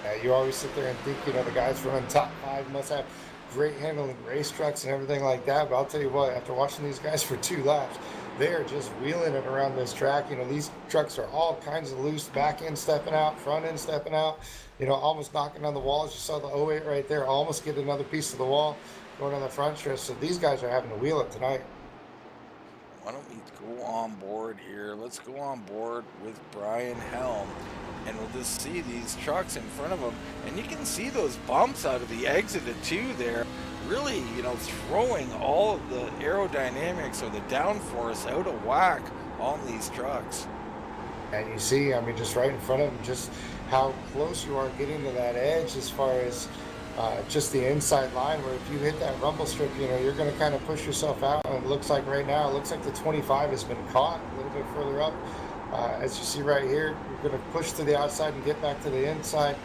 S3: Yeah, you always sit there and think, the guys running top 5 must have great handling race trucks and everything like that, but I'll tell you what, after watching these guys for 2 laps, They are just wheeling it around this track. You know, these trucks are all kinds of loose, back end stepping out, front end stepping out, you know, almost knocking on the walls. You saw the 08 right there, almost get another piece of the wall going on the front stretch. So these guys are having to wheel it tonight.
S2: Why don't we go on board here? Let's go on board with Brian Helm, and we'll just see these trucks in front of them. And you can see those bumps out of the exit of 2 there, really, you know, throwing all of the aerodynamics or the downforce out of whack on these trucks.
S3: And you see, I mean, just right in front of them, just how close you are getting to that edge as far as just the inside line, where if you hit that rumble strip, you know, you're going to kind of push yourself out. And it looks like right now, it looks like the 25 has been caught a little bit further up. As you see right here, you're going to push to the outside and get back to the inside.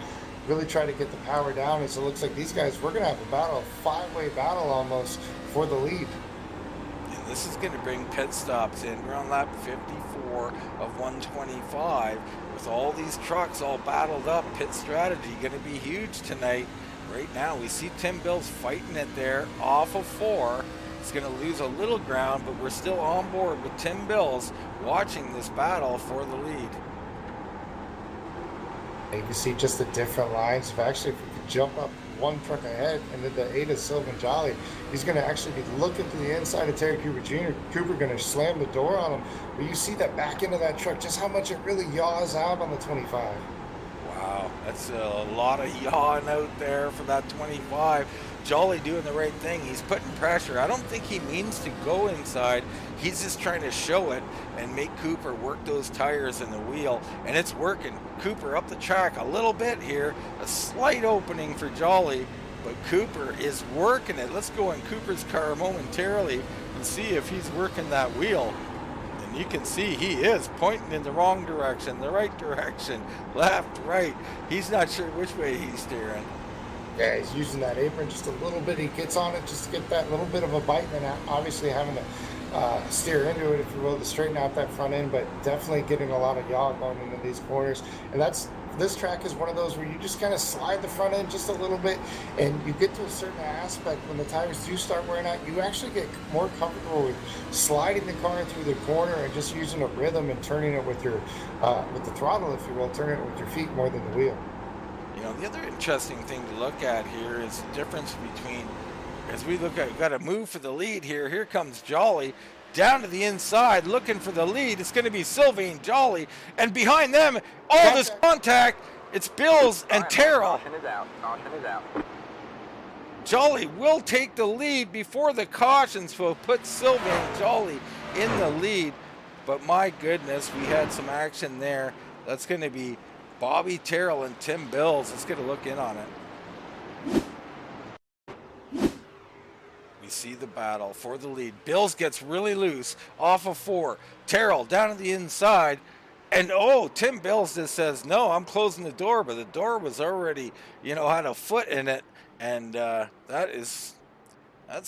S3: Really try to get the power down. As it looks like these guys, we're going to have a battle, a 5-way battle almost for the lead.
S2: And this is going to bring pit stops in. We're on lap 54 of 125. With all these trucks all battled up, pit strategy going to be huge tonight. Right now, we see Tim Bills fighting it there off of 4. He's going to lose a little ground, but we're still on board with Tim Bills watching this battle for the lead.
S3: You can see just the different lines. If we could jump up one truck ahead and then the 8 of Sylvan Joly, he's going to actually be looking to the inside of Terry Cooper Jr. Cooper going to slam the door on him. But you see that back end of that truck, just how much it really yaws out on the 25.
S2: Wow, that's a lot of yawing out there for that 25. Joly doing the right thing. He's putting pressure. I don't think he means to go inside. He's just trying to show it and make Cooper work those tires in the wheel, and it's working. Cooper up the track a little bit here. A slight opening for Joly, but Cooper is working it. Let's go in Cooper's car momentarily and see if he's working that wheel. And you can see he is pointing in the wrong direction, the right direction, left, right. He's not sure which way he's steering.
S3: Yeah, he's using that apron just a little bit. He gets on it just to get that little bit of a bite, and then obviously having to steer into it, if you will, to straighten out that front end, but definitely getting a lot of yaw going into these corners. And this track is one of those where you just kind of slide the front end just a little bit, and you get to a certain aspect when the tires do start wearing out, you actually get more comfortable with sliding the car through the corner and just using a rhythm and turning it with your with the throttle, if you will, turning it with your feet more than the wheel.
S2: You know, the other interesting thing to look at here is the difference between, as we look at, we've got to move for the lead here. Here comes Joly down to the inside looking for the lead. It's going to be Sylvain Joly, and behind them, all this contact, it's Bills and Terrell.
S5: Caution is out. Caution is out.
S2: Joly will take the lead before the cautions will put Sylvain Joly in the lead. But my goodness, we had some action there. That's going to be Bobby Terrell and Tim Bills. Let's get a look in on it. We see the battle for the lead. Bills gets really loose off of 4. Terrell down to the inside. And Tim Bills just says, no, I'm closing the door. But the door was already, you know, had a foot in it. And that's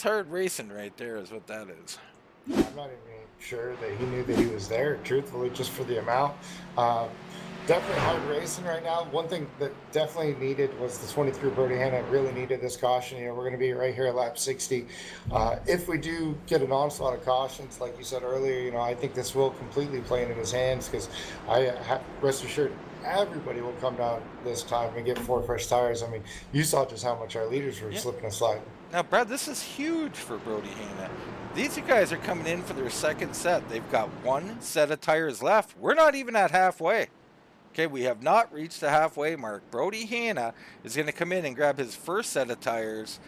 S2: hard racing right there is what that is.
S3: I'm not even sure that he knew that he was there, truthfully, just for the amount. Definitely hard racing right now. One thing that definitely needed was the 23 Brody Hanna really needed this caution. You know, we're going to be right here at lap 60. If we do get an onslaught of cautions, like you said earlier, you know, I think this will completely play into his hands, because rest assured, everybody will come down this time and get 4 fresh tires. I mean, you saw just how much our leaders were slipping and sliding.
S2: Now, Brad, this is huge for Brody Hanna. These guys are coming in for their second set. They've got 1 set of tires left. We're not even at halfway. Okay, we have not reached the halfway mark. Brody Hanna is going to come in and grab his first set of tires.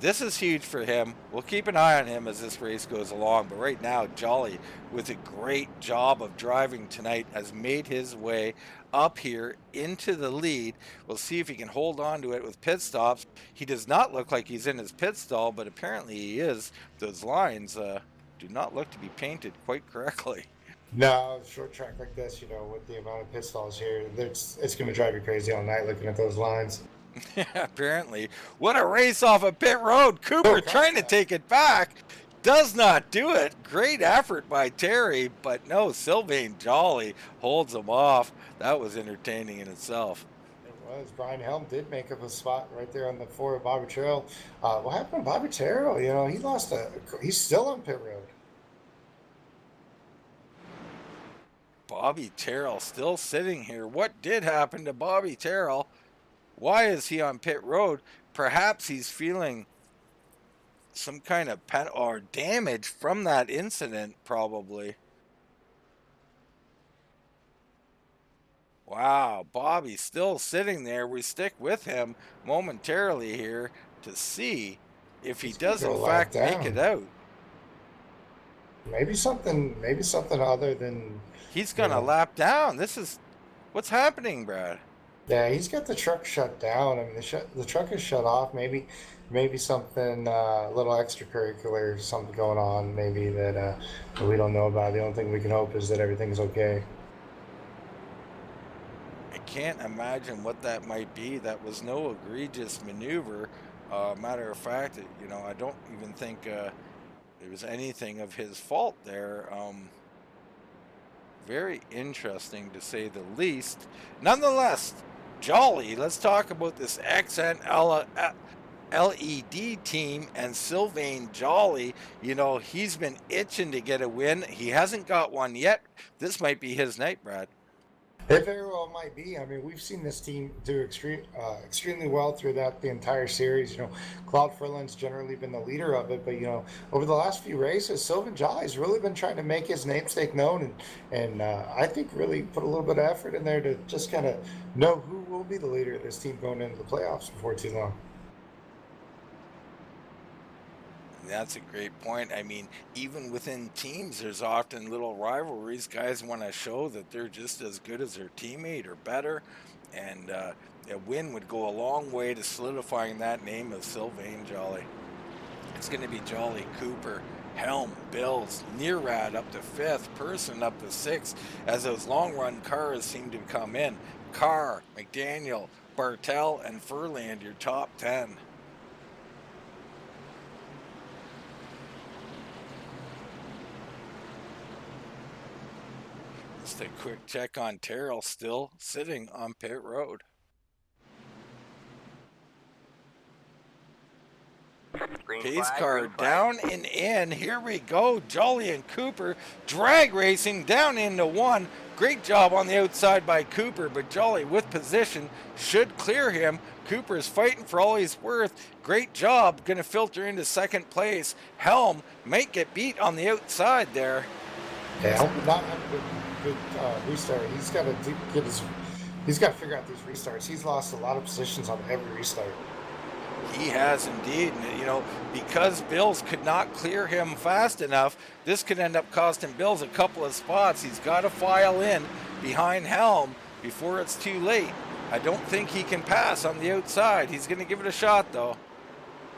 S2: This is huge for him. We'll keep an eye on him as this race goes along. But right now, Joly, with a great job of driving tonight, has made his way up here into the lead. We'll see if he can hold on to it with pit stops. He does not look like he's in his pit stall, but apparently he is. Those lines do not look to be painted quite correctly.
S3: No, short track like this, you know, with the amount of pit stalls here, it's going to drive you crazy all night looking at those lines.
S2: Yeah, apparently. What a race off of pit road. Cooper trying to take it back. Does not do it. Great effort by Terry, but no, Sylvain Joly holds him off. That was entertaining in itself.
S3: It was. Brian Helm did make up a spot right there on the 4 of Bobby Terrell. What happened to Bobby Terrell? You know, he's still on pit road.
S2: Bobby Terrell still sitting here. What did happen to Bobby Terrell? Why is he on pit road? Perhaps he's feeling some kind of or damage from that incident, probably. Wow, Bobby still sitting there. We stick with him momentarily here to see if he does in fact make it out.
S3: Maybe something other than
S2: He's gonna lap down. This is what's happening, Brad.
S3: Yeah, he's got the truck shut down. I mean, the truck is shut off. Maybe something a little extracurricular, something going on. Maybe that we don't know about. The only thing we can hope is that everything's okay.
S2: I can't imagine what that might be. That was no egregious maneuver. Matter of fact, you know, I don't even think there was anything of his fault there. Very interesting to say the least. Nonetheless, Joly, let's talk about this XN LED team and Sylvain Joly. You know, he's been itching to get a win. He hasn't got one yet. This might be his night, Brad.
S3: It very well might be. I mean, we've seen this team do extremely well throughout the entire series. You know, Claude Ferland's generally been the leader of it, but you know, over the last few races, Sylvain Joly's really been trying to make his namesake known, and I think really put a little bit of effort in there to just kind of know who will be the leader of this team going into the playoffs before too long.
S2: That's a great point. I mean, even within teams, there's often little rivalries. Guys want to show that they're just as good as their teammate or better. And a win would go a long way to solidifying that name of Sylvain Joly. It's going to be Joly, Cooper, Helm, Bills, Nearad up to 5th, Person up to 6th, as those long-run cars seem to come in. Carr, McDaniel, Bartel, and Ferland, your top 10. Just a quick check on Terrell, still sitting on pit road. Pace car down and in. Here we go. Joly and Cooper drag racing down into 1. Great job on the outside by Cooper, but Joly with position should clear him. Cooper's fighting for all he's worth. Great job. Going to filter into 2nd place. Helm might get beat on the outside there.
S3: Yeah, Helm did not have a good restart. He's got to figure out these restarts. He's lost a lot of positions on every restart.
S2: He has indeed. And, you know, because Bills could not clear him fast enough, this could end up costing Bills a couple of spots. He's got to file in behind Helm before it's too late. I don't think he can pass on the outside. He's going to give it a shot, though.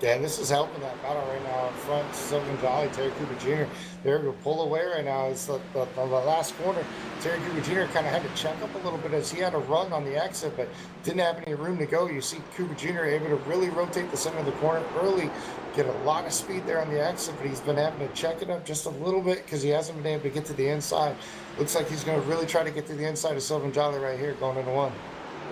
S3: Yeah, and this is helping that battle right now up front. Sylvain Joly, Terry Cooper Jr. They're going to pull away right now. It's the last corner. Terry Cooper Jr. kind of had to check up a little bit as he had a run on the exit, but didn't have any room to go. You see Cooper Jr. able to really rotate the center of the corner early, get a lot of speed there on the exit, but he's been having to check it up just a little bit because he hasn't been able to get to the inside. Looks like he's going to really try to get to the inside of Sylvain Joly right here going into 1.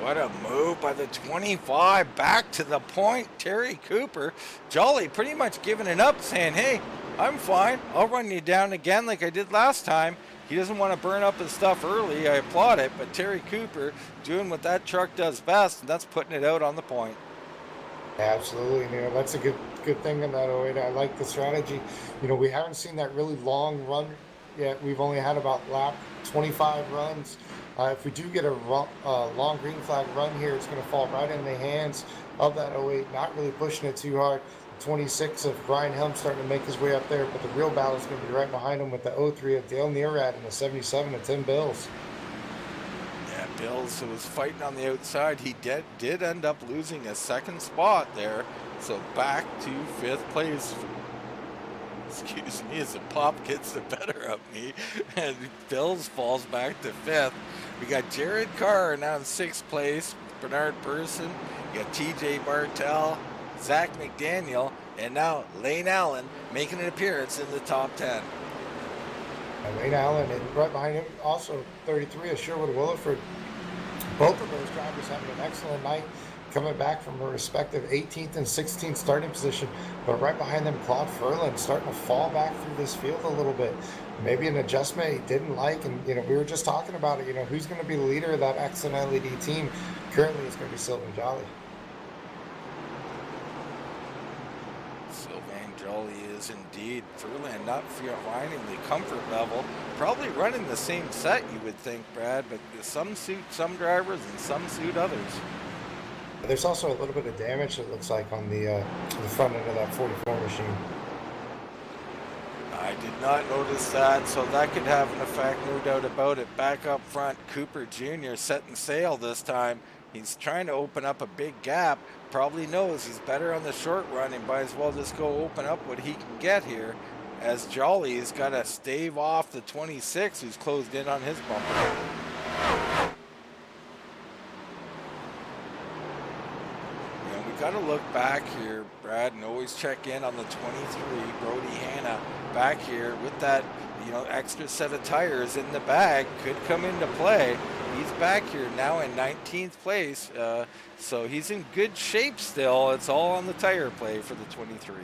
S2: What a move by the 25, back to the point. Terry Cooper, Joly pretty much giving it up, saying, hey, I'm fine. I'll run you down again like I did last time. He doesn't want to burn up his stuff early. I applaud it, but Terry Cooper doing what that truck does best, and that's putting it out on the point.
S3: Absolutely. You know, that's a good thing in that 08. I like the strategy. You know, we haven't seen that really long run yet. We've only had about lap 25 runs. If we do get a long green flag run here, it's going to fall right in the hands of that 08, not really pushing it too hard. 26 of Brian Helm starting to make his way up there, but the real battle is going to be right behind him with the 03 of Dale Nearad and the 77 of Tim Bills.
S2: Yeah, Bills was fighting on the outside. He did end up losing a 2nd spot there, so back to 5th place. Excuse me, as the pop gets the better of me, and Bills falls back to 5th. We got Jared Carr now in 6th place, Bernard Person, you got TJ Bartel, Zach McDaniel, and now Lane Allen making an appearance in the top 10.
S3: And Lane Allen, and right behind him also 33 of Sherwood Williford. Both of those drivers having an excellent night, coming back from a respective 18th and 16th starting position, but right behind them, Claude Ferland starting to fall back through this field a little bit. Maybe an adjustment he didn't like, and we were just talking about it. Who's going to be the leader of that X and LED team? Currently, it's going to be Sylvain Joly.
S2: Sylvain Joly is indeed. Ferland not finding the comfort level. Probably running the same set, you would think, Brad, but some suit some drivers and some suit others.
S3: There's also a little bit of damage, it looks like, on the front end of that 44 machine.
S2: I did not notice that, so that could have an effect, no doubt about it. Back up front, Cooper Jr. setting sail this time. He's trying to open up a big gap. Probably knows he's better on the short run and might as well just go open up what he can get here, as Joly's got to stave off the 26 who's closed in on his bumper. Got to look back here, Brad, and always check in on the 23, Brody Hanna, back here with that, extra set of tires in the bag. Could come into play. He's back here now in 19th place, so he's in good shape still. It's all on the tire play for the 23.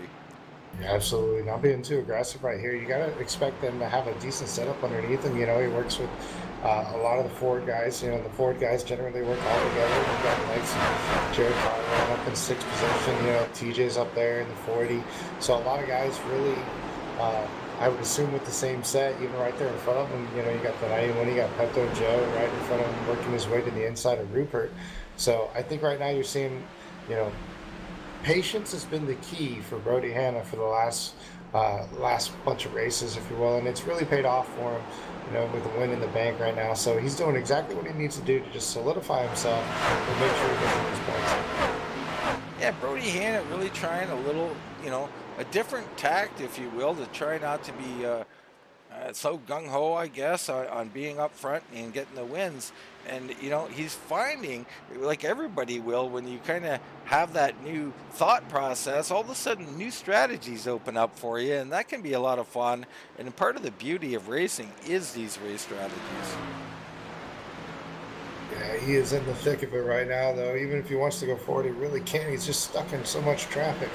S3: Yeah, absolutely. Not being too aggressive right here. You got to expect them to have a decent setup underneath him. He works with a lot of the Ford guys. The Ford guys generally work all together. We've got Jared Carter up in 6th position. TJ's up there in the 40. So a lot of guys really, I would assume, with the same set, even right there in front of him. You got the 91, you got Pepto Joe right in front of him, working his way to the inside of Rupert. So I think right now you're seeing, patience has been the key for Brody Hanna for the last bunch of races, if you will, and it's really paid off for him, with the win in the bank right now. So he's doing exactly what he needs to do to just solidify himself and make sure he gets these points.
S2: Yeah, Brody Hanna really trying a little, a different tact, if you will, to try not to be so gung-ho, I guess, on being up front and getting the wins. And, he's finding, like everybody will, when you kind of have that new thought process, all of a sudden new strategies open up for you, and that can be a lot of fun. And part of the beauty of racing is these race strategies.
S3: Yeah, he is in the thick of it right now, though. Even if he wants to go forward, he really can't. He's just stuck in so much traffic.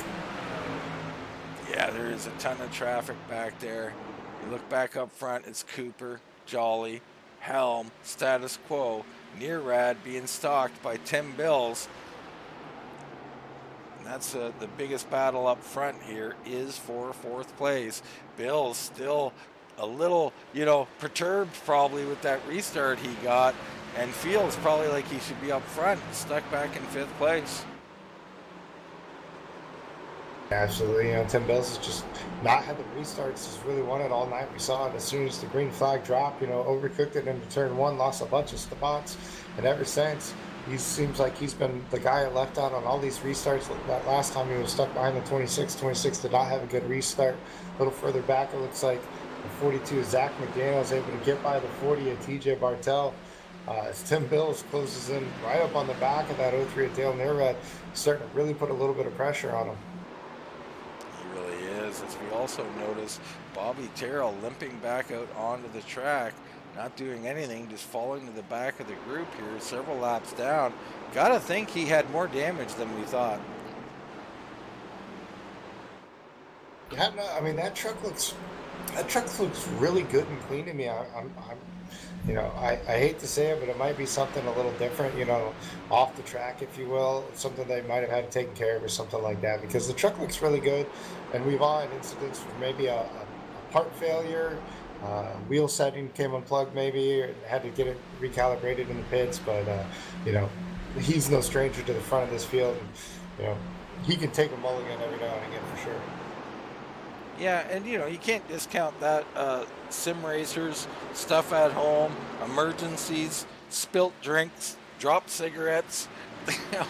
S2: Yeah, there is a ton of traffic back there. You look back up front, it's Cooper, Joly, Helm, status quo, Nearrad being stalked by Tim Bills. And that's the biggest battle up front here is for 4th place. Bills still a little, perturbed probably with that restart he got, and feels probably like he should be up front, stuck back in 5th place.
S3: Absolutely. Tim Bills has just not had the restarts he's really wanted all night. We saw it as soon as the green flag dropped, overcooked it into turn 1, lost a bunch of spots, and ever since, he seems like he's been the guy that left out on all these restarts. That last time he was stuck behind the 26 did not have a good restart. A little further back, it looks like the 42, Zach McDaniel, is able to get by the 40 of TJ Bartel. As Tim Bills closes in right up on the back of that 03 at Dale Nearrad, starting to really put a little bit of pressure on him.
S2: As we also notice Bobby Terrell limping back out onto the track, not doing anything, just falling to the back of the group here, several laps down. Gotta think he had more damage than we thought.
S3: Yeah, no, I mean that truck looks really good and clean to me. I hate to say it, but it might be something a little different, off the track, if you will, something they might have had taken care of or something like that, because the truck looks really good, and we've all had incidents with maybe a part failure, wheel setting came unplugged maybe, or had to get it recalibrated in the pits, but, he's no stranger to the front of this field, and, he can take a mulligan every now and again for sure.
S2: Yeah, and you can't discount that. Sim racers, stuff at home, emergencies, spilt drinks, dropped cigarettes,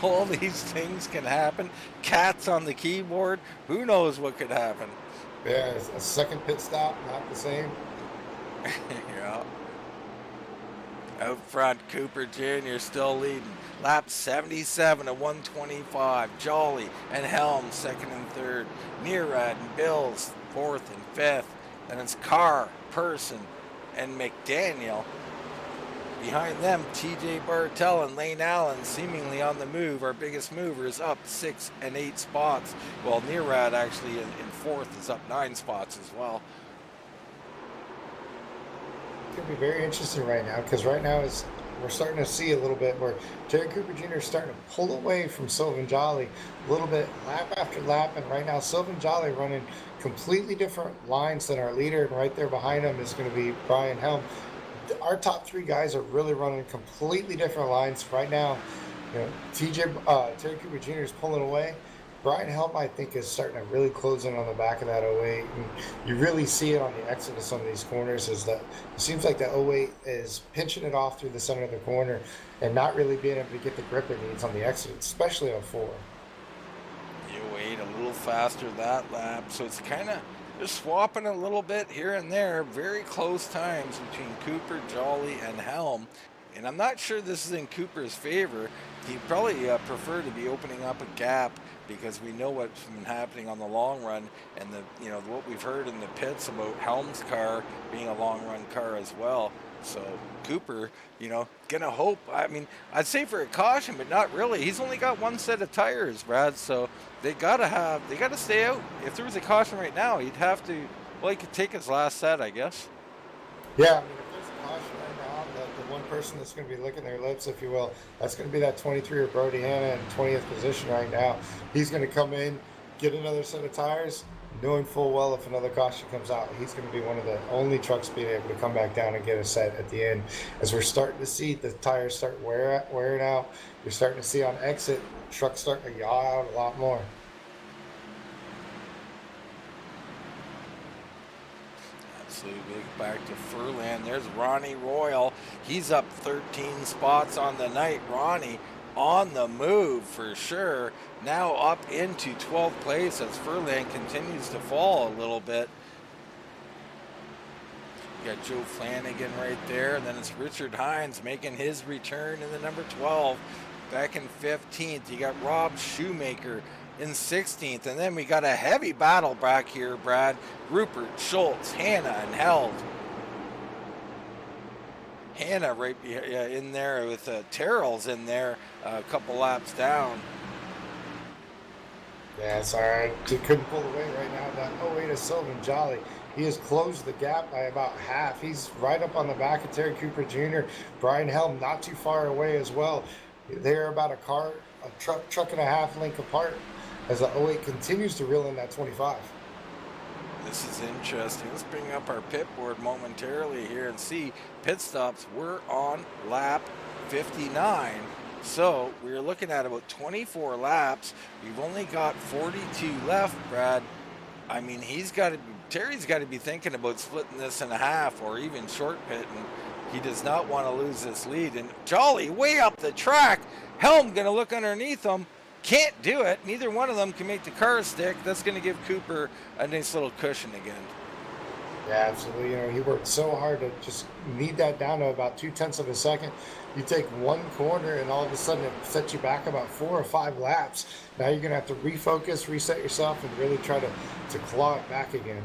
S2: all these things can happen. Cats on the keyboard, who knows what could happen.
S3: Yeah, a second pit stop, not the same.
S2: Yeah. Out front, Cooper Jr. still leading. Lap 77 at 125. Joly and Helm 2nd and 3rd. Nearrad and Bills 4th and 5th. Then it's Carr, Person, and McDaniel. Behind them, TJ Bartel and Lane Allen seemingly on the move. Our biggest movers up 6 and 8 spots. While Nearad actually in fourth is up 9 spots as well.
S3: It's going to be very interesting right now because right now we're starting to see a little bit where Terry Cooper Jr. is starting to pull away from Sylvan Joly a little bit lap after lap. And right now, Sylvan Joly running completely different lines than our leader. And right there behind him is going to be Brian Helm. Our top 3 guys are really running completely different lines right now. You know, Terry Cooper Jr. is pulling away. Brian Helm, I think, is starting to really close in on the back of that 08. And you really see it on the exit of some of these corners. Is that it seems like the 08 is pinching it off through the center of the corner and not really being able to get the grip it needs on the exit, especially on 4.
S2: The 08 a little faster that lap, so it's kind of just swapping a little bit here and there. Very close times between Cooper, Joly, and Helm. And I'm not sure this is in Cooper's favor. He'd probably prefer to be opening up a gap because we know what's been happening on the long run, and what we've heard in the pits about Helm's car being a long run car as well. So Cooper, gonna hope. I mean, I'd say for a caution, but not really. He's only got 1 set of tires, Brad. So they gotta stay out. If there was a caution right now, he'd have to. Well, he could take his last set, I guess.
S3: Yeah, I mean, if there's a caution right now, the one person that's going to be licking their lips, if you will, that's going to be that 23-year Brody Hanna in 20th position right now. He's going to come in, get another set of tires, knowing full well if another caution comes out, he's going to be one of the only trucks being able to come back down and get a set at the end. As we're starting to see the tires start wearing out, you're starting to see on exit, trucks starting to yaw out a lot more.
S2: Absolutely. Back to Ferland. There's Ronnie Royal. He's up 13 spots on the night. Ronnie on the move for sure. Now up into 12th place as Ferland continues to fall a little bit. You got Joe Flanagan right there, and then it's Richard Hines making his return in the number 12. Back in 15th, you got Rob Shoemaker in 16th, and then we got a heavy battle back here, Brad. Rupert, Schultz, Hanna, and Held. Hanna right in there with Terrell's in there a couple laps down.
S3: Yeah, it's all right. He couldn't pull away right now. That 08 is Sylvan Joly. He has closed the gap by about half. He's right up on the back of Terry Cooper Jr. Brian Helm not too far away as well. They're about a truck and a half length apart as the 08 continues to reel in that 25.
S2: This is interesting. Let's bring up our pit board momentarily here and see pit stops. We're on lap 59. So we're looking at about 24 laps. We've only got 42 left, Brad. I mean, Terry's got to be thinking about splitting this in half or even short pitting. He does not want to lose this lead. And Joly way up the track. Helm going to look underneath him. Can't do it. Neither one of them can make the car stick. That's going to give Cooper a nice little cushion again.
S3: Yeah, absolutely. He worked so hard to just knead that down to about 0.2 of a second. You take one corner and all of a sudden it sets you back about 4 or 5 laps. Now you're going to have to refocus, reset yourself, and really try to claw it back again.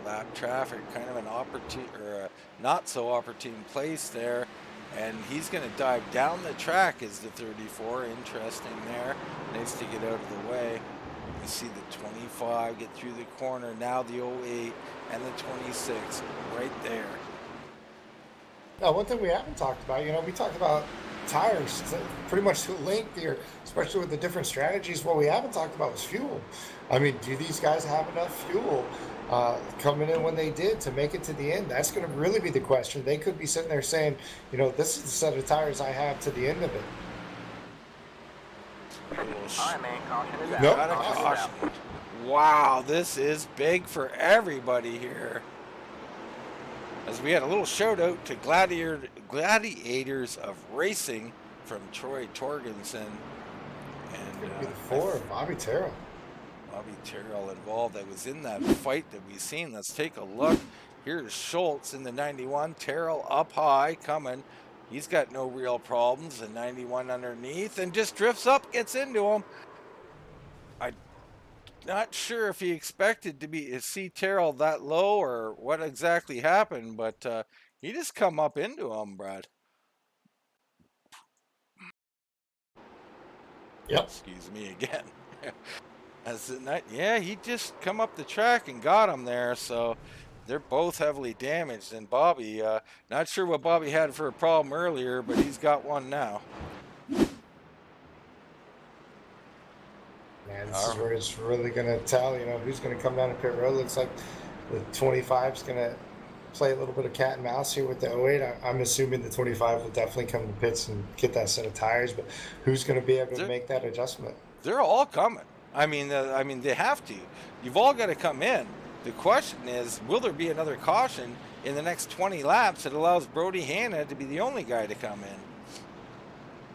S2: Lap traffic, kind of an opportune or a not so opportune place there, and he's going to dive down the track as the 34. Interesting there. Nice to get out of the way. You see the 25 get through the corner. Now the 08 and the 26 right there.
S3: Now, one thing we haven't talked about, we talked about tires pretty much to length here, especially with the different strategies. What we haven't talked about was fuel. I mean, do these guys have enough fuel coming in when they did to make it to the end? That's going to really be the question. They could be sitting there saying, this is the set of tires I have to the end of it.
S5: All right, man, caution is out.
S3: Nope.
S2: Got a caution. Wow, this is big for everybody here. As we had a little shout out to Gladiators of Racing from Troy Torgerson. And
S3: It's going to be the 4, Bobby Terrell.
S2: Bobby Terrell involved. That was in that fight that we've seen. Let's take a look. Here's Schultz in the 91. Terrell up high coming. He's got no real problems. The 91 underneath and just drifts up, gets into him. not sure if he expected to see Terrell that low or what exactly happened, but he just come up into him, Brad.
S3: Yep.
S2: Excuse me again. Yeah, he just come up the track and got him there. So they're both heavily damaged. And Bobby, not sure what Bobby had for a problem earlier, but he's got one now.
S3: Man, this is where it's really going to tell, who's going to come down to pit road. Looks like the 25 is going to play a little bit of cat and mouse here with the 08. I'm assuming the 25 will definitely come to pits and get that set of tires, but who's going to be able to make that adjustment?
S2: They're all coming. I mean, they have to. You've all got to come in. The question is, will there be another caution in the next 20 laps that allows Brody Hanna to be the only guy to come in?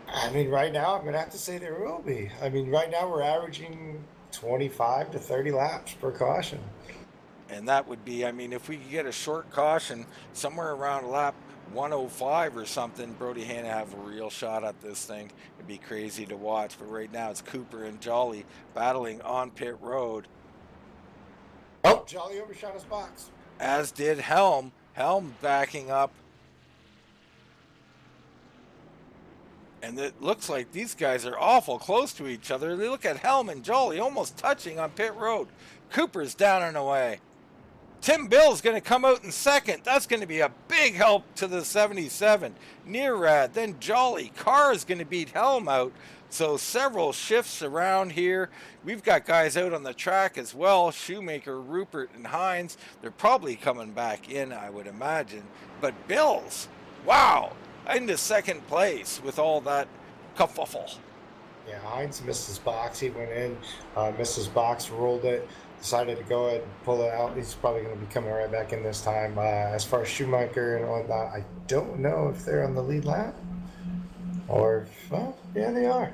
S3: I mean, right now, I'm going to have to say there will be. I mean, right now, we're averaging 25 to 30 laps per caution.
S2: And that would be, I mean, if we could get a short caution somewhere around lap 105 or something, Brody Hanna have a real shot at this thing. It'd be crazy to watch. But right now, it's Cooper and Joly battling on pit road.
S3: Oh, Joly overshot his box.
S2: As did Helm. Helm backing up. And it looks like these guys are awful close to each other. They look at Helm and Joly almost touching on pit road. Cooper's down and away. Tim Bill's going to come out in second. That's going to be a big help to the 77. Nearad, then Joly. Carr is going to beat Helm out. So several shifts around here. We've got guys out on the track as well. Shoemaker, Rupert, and Hines. They're probably coming back in, I would imagine. But Bill's, wow, into second place with all that kerfuffle.
S3: Yeah, Hines missed his box. He went in, missed his box, rolled it, decided to go ahead and pull it out. He's probably going to be coming right back in this time. As far as Shoemaker and whatnot, I don't know if they're on the lead lap or, well, yeah, they are.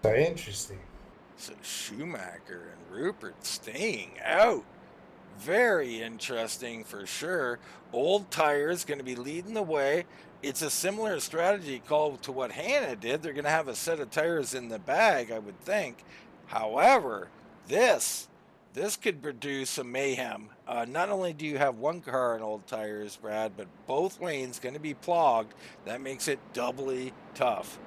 S3: So interesting.
S2: So Shoemaker and Rupert staying out. Very interesting for sure. Old Tires going to be leading the way. It's a similar strategy called to what Hanna did. They're going to have a set of tires in the bag, I would think. However, this could produce some mayhem. Not only do you have one car on Old Tires, Brad, but both lanes going to be clogged. That makes it doubly tough.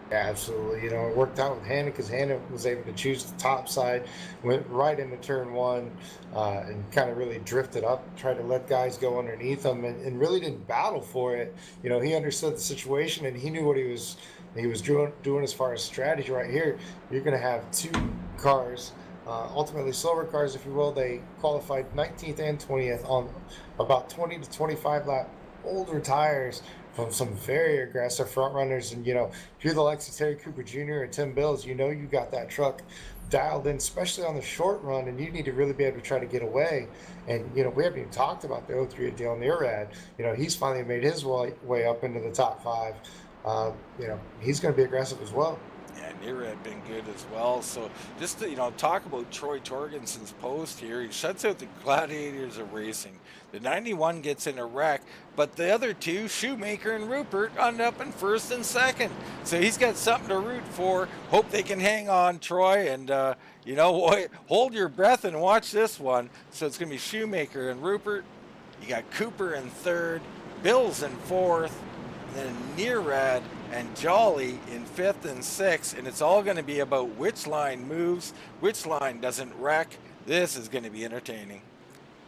S3: Yeah, absolutely. It worked out with Hanna because Hanna was able to choose the top side, went right into turn one, and kind of really drifted up, tried to let guys go underneath him, and really didn't battle for it. He understood the situation and he knew what he was doing as far as strategy. Right here, you're going to have two cars, ultimately silver cars, if you will. They qualified 19th and 20th on about 20 to 25 lap older tires from some very aggressive front runners. And if you're the likes of Terry Cooper Jr. or Tim Bills, you got that truck dialed in, especially on the short run, and you need to really be able to try to get away. And we haven't even talked about the 03 at Dale Nearad. He's finally made his way up into the top five. He's going to be aggressive as well.
S2: Yeah, Nearad been good as well. So just to, talk about Troy Torgerson's post here. He shuts out the gladiators of racing. The 91 gets in a wreck, but the other two, Shoemaker and Rupert, end up in first and second. So he's got something to root for. Hope they can hang on, Troy, and hold your breath and watch this one. So it's going to be Shoemaker and Rupert. You got Cooper in third, Bills in fourth, and then Nearad and Joly in fifth and sixth, and it's all going to be about which line moves, which line doesn't wreck. This is going to be entertaining.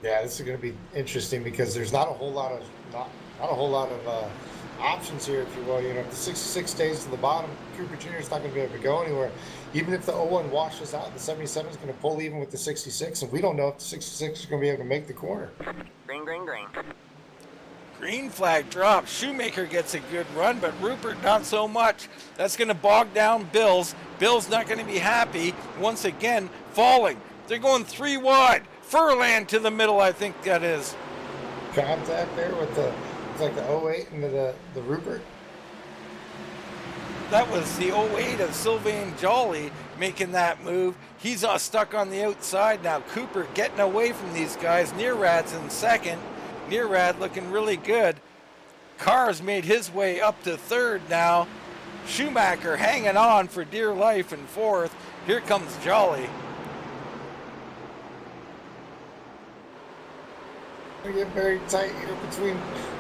S3: Yeah, this is going to be interesting because there's not a whole lot of options here, if you will. If the 66 stays to the bottom, Cooper Jr. is not going to be able to go anywhere. Even if the 01 washes out, the 77 is going to pull even with the 66, and we don't know if the 66 is going to be able to make the corner.
S5: Green, green, green.
S2: Green flag drops. Shoemaker gets a good run, but Rupert not so much. That's going to bog down Bills. Bills not going to be happy. Once again, falling. They're going three wide. Ferland to the middle, I think that is.
S3: Contact there with it's like the 08 into the Rupert.
S2: That was the 08 of Sylvain Joly making that move. He's stuck on the outside now. Cooper getting away from these guys. Nearad's in second. Nearad looking really good. Carr's made his way up to third now. Shoemaker hanging on for dear life in fourth. Here comes Joly.
S3: Going to get very tight here between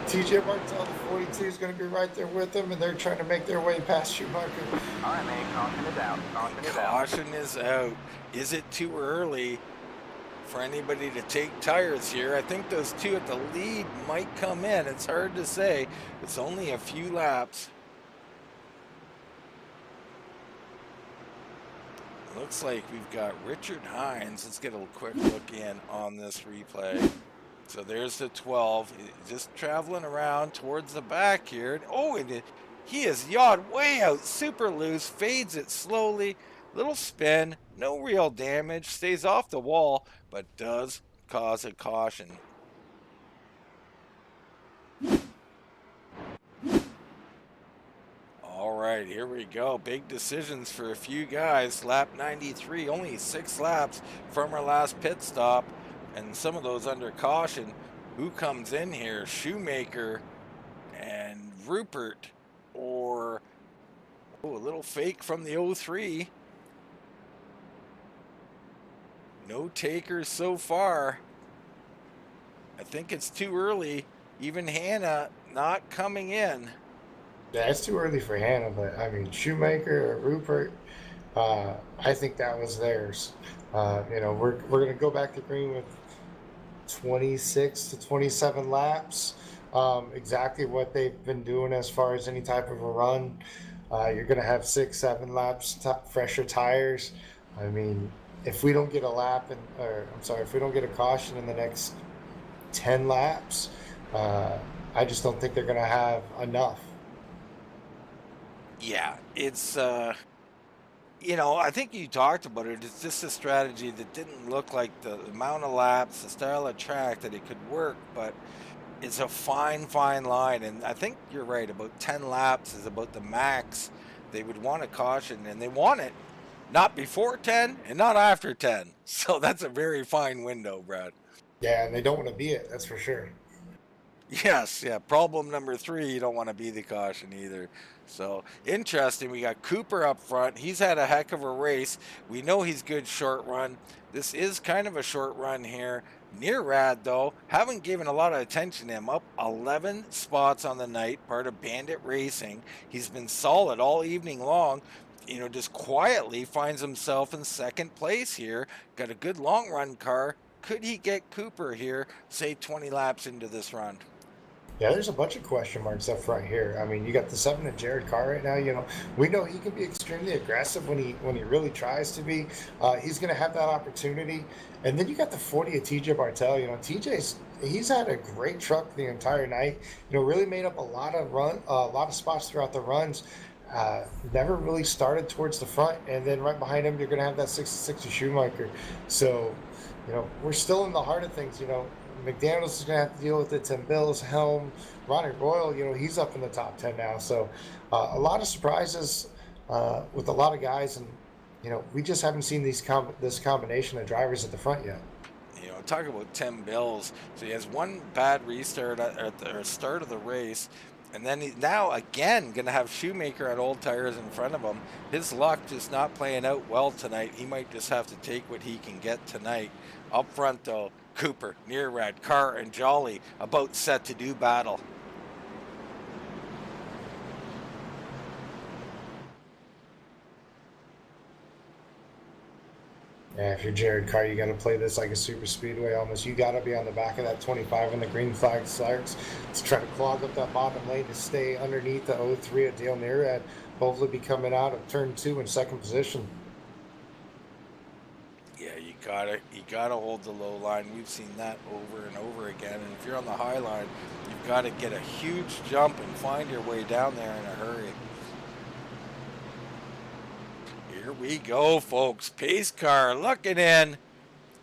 S3: TJ Bartel. The 42 is going to be right there with them, and they're trying to make their way past Schumacher.
S5: All right, man, caution is out. Caution is out.
S2: Caution is out. Is it too early for anybody to take tires here? I think those two at the lead might come in. It's hard to say. It's only a few laps. Looks like we've got Richard Hines. Let's get a quick look in on this replay. So there's the 12. He's just traveling around towards the back here. Oh, and he is yawed way out, super loose, fades it slowly. Little spin, no real damage, stays off the wall, but does cause a caution. All right, here we go. Big decisions for a few guys. Lap 93, only 6 laps from our last pit stop, and some of those under caution. Who comes in here? Shoemaker and Rupert, or a little fake from the 03. No takers so far. I think it's too early. Even Hannah not coming in.
S3: Yeah, it's too early for Hannah, but I mean, Shoemaker or Rupert, I think that was theirs. You know, we're going to go back to green with 26 to 27 laps. Exactly what they've been doing as far as any type of a run. You're going to have 6-7 laps, fresher tires. I mean, if we don't get a lap, if we don't get a caution in the next 10 laps, I just don't think they're going to have enough.
S2: Yeah, it's, you know, I think you talked about it. It's just a strategy that didn't look like the amount of laps, the style of track that it could work, but it's a fine line. And I think you're right, about 10 laps is about the max they would want a caution, and they want it not before 10 and not after 10. So that's a very fine window, Brad.
S3: Yeah, and they don't want to be it, that's for sure.
S2: Yes, yeah. Problem number 3, you don't want to be the caution either. So interesting. We got Cooper up front. He's had a heck of a race. We know he's good short run. This is kind of a short run here. Nearad, though, haven't given a lot of attention to him. Up 11 spots on the night, part of Bandit Racing. He's been solid all evening long. You know, just quietly finds himself in second place here. Got a good long run car. Could he get Cooper here, say 20 laps into this run?
S3: Yeah, there's a bunch of question marks up front here. I mean, you got the 7 of Jared Carr right now. You know, we know he can be extremely aggressive when he really tries to be. He's going to have that opportunity. And then you got the 40 of TJ Bartel. You know, he's had a great truck the entire night. You know, really made up a lot of spots throughout the runs. Never really started towards the front, and then right behind him, you're going to have that 66 of Schumacher. So, you know, we're still in the heart of things. You know, McDaniels is going to have to deal with it. Tim Bills, Helm, Ronnie Royal, you know, he's up in the top 10 now. So a lot of surprises with a lot of guys. And, you know, we just haven't seen this combination of drivers at the front yet.
S2: You know, talk about Tim Bills. So he has one bad restart at the start of the race. And then he's now again going to have Shoemaker at old tires in front of him. His luck just not playing out well tonight. He might just have to take what he can get tonight. Up front, though, Cooper, Nearad, Carr, and Joly about set to do battle.
S3: Yeah, if you're Jared Carr, you got to play this like a super speedway almost. You got to be on the back of that 25 when the green flag starts to try to clog up that bottom lane to stay underneath the 03 of Dale Nearad. Hopefully be coming out of turn 2 in second position.
S2: Yeah, you gotta hold the low line. We've seen that over and over again. And if you're on the high line, you've got to get a huge jump and find your way down there in a hurry. Here we go, folks. Pace car looking in.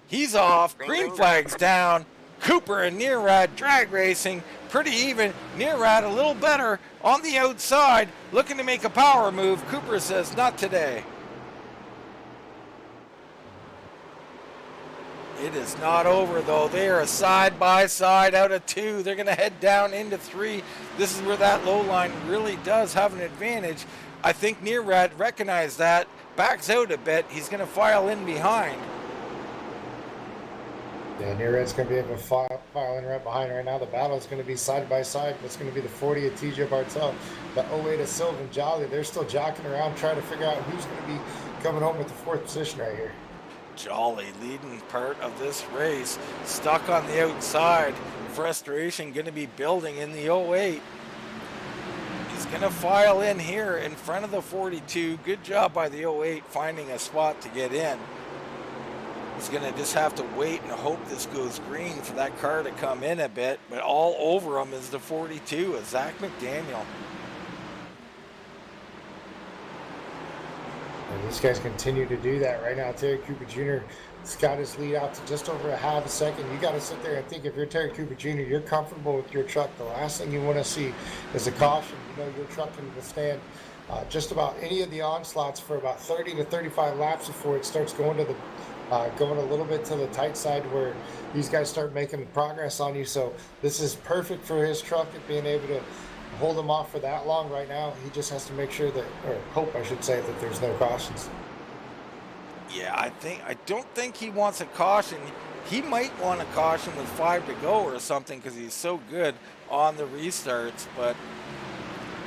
S2: He's off. Green flag's down. Cooper and Nearad drag racing. Pretty even. Nearad a little better on the outside. Looking to make a power move. Cooper says, not today. It is not over, though. They are side by side out of 2. They're going to head down into 3. This is where that low line really does have an advantage. I think Nearad recognized that. Backs out a bit. He's going to file in behind.
S3: Yeah, Nearhead's going to be able to file in right behind right now. The battle is going to be side by side. It's going to be the 40 of TJ Bartel, the 08 of Sylvan Joly. They're still jockeying around trying to figure out who's going to be coming home with the 4th position right here.
S2: Joly leading part of this race, stuck on the outside. Frustration going to be building in the 08. He's going to file in here in front of the 42. Good job by the 08 finding a spot to get in. He's going to just have to wait and hope this goes green for that car to come in a bit. But all over him is the 42 of Zach McDaniel.
S3: And these guys continue to do that right now. Terry Cooper Jr. has got his lead out to just over a half a second. You got to sit there and think, if you're Terry Cooper Jr., you're comfortable with your truck. The last thing you want to see is a caution. You know your truck can withstand just about any of the onslaughts for about 30 to 35 laps before it starts going to the going a little bit to the tight side where these guys start making progress on you. So this is perfect for his truck at being able to hold him off for that long. Right now, he just has to make sure that, or hope I should say, that there's no cautions.
S2: Yeah, I don't think he wants a caution. He might want a caution with 5 to go or something because he's so good on the restarts, but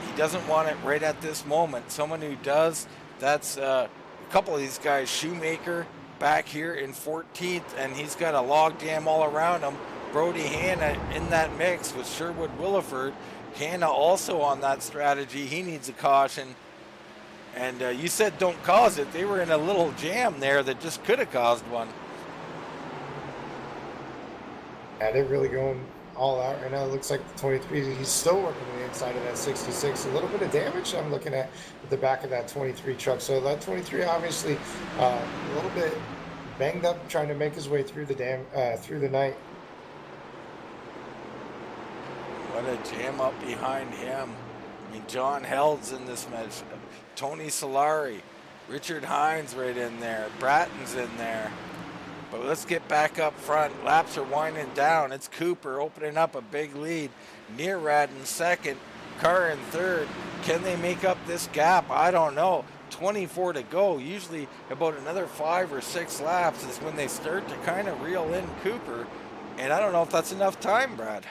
S2: he doesn't want it right at this moment. Someone who does, that's a couple of these guys. Shoemaker back here in 14th, and he's got a log jam all around him. Brody Hanna in that mix with Sherwood Williford. Hanna also on that strategy. He needs a caution. And you said don't cause it. They were in a little jam there that just could have caused one.
S3: Yeah, they're really going all out right now. It looks like the 23, he's still working on the inside of that 66. A little bit of damage I'm looking at the back of that 23 truck. So that 23 obviously a little bit banged up, trying to make his way through the through the night.
S2: What a jam up behind him. I mean, John Held's in this match. Tony Solari, Richard Hines right in there. Bratton's in there. But let's get back up front. Laps are winding down. It's Cooper opening up a big lead. Nearad in second. Carr in third. Can they make up this gap? I don't know. 24 to go. Usually about another 5 or 6 laps is when they start to kind of reel in Cooper. And I don't know if that's enough time, Brad.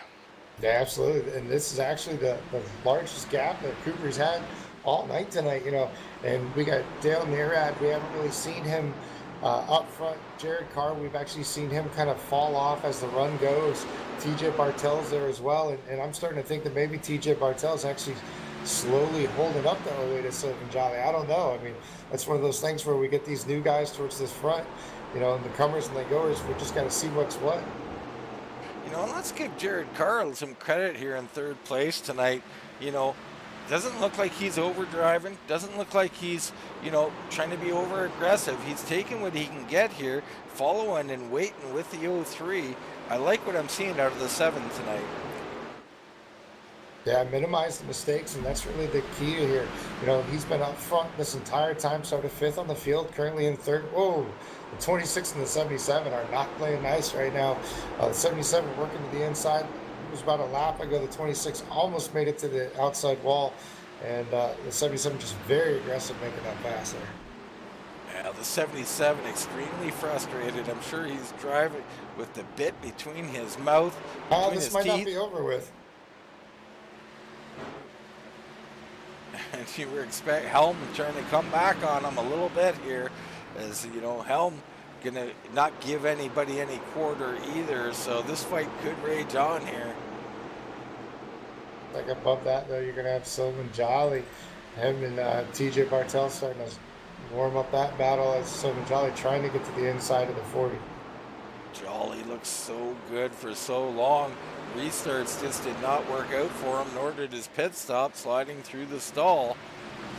S3: Yeah, absolutely. And this is actually the largest gap that Cooper's had all night tonight, you know. And we got Dale Nearad. We haven't really seen him up front. Jared Carr, we've actually seen him kind of fall off as the run goes. TJ Bartel's there as well. And I'm starting to think that maybe TJ Bartel's actually slowly holding up the 08 of Sylvan Joly. I don't know. I mean, that's one of those things where we get these new guys towards this front, you know, and the comers and the goers. We just got to see what's what.
S2: You know, let's give Jared Carr some credit here in third place tonight. You know, doesn't look like he's overdriving. Doesn't look like he's, you know, trying to be over aggressive. He's taking what he can get here, following and waiting with the 03. I like what I'm seeing out of the 7 tonight.
S3: Yeah, minimize the mistakes, and that's really the key here. You know, he's been up front this entire time, started 5th on the field, currently in 3rd. Whoa, the 26 and the 77 are not playing nice right now. The 77 working to the inside. It was about a lap ago. The 26 almost made it to the outside wall, and the 77 just very aggressive making that pass there.
S2: Yeah, the 77 extremely frustrated. I'm sure he's driving with the bit between his mouth, between
S3: This
S2: his
S3: might
S2: teeth.
S3: not be over with.
S2: And you were expect Helm trying to come back on him a little bit here, as you know, Helm gonna not give anybody any quarter either. So this fight could rage on here.
S3: Like above that though, you're gonna have Sylvan Joly, him and TJ Bartel starting to warm up that battle as Sylvan Joly trying to get to the inside of the 40.
S2: Joly looks so good for so long. Restarts just did not work out for him, nor did his pit stop sliding through the stall.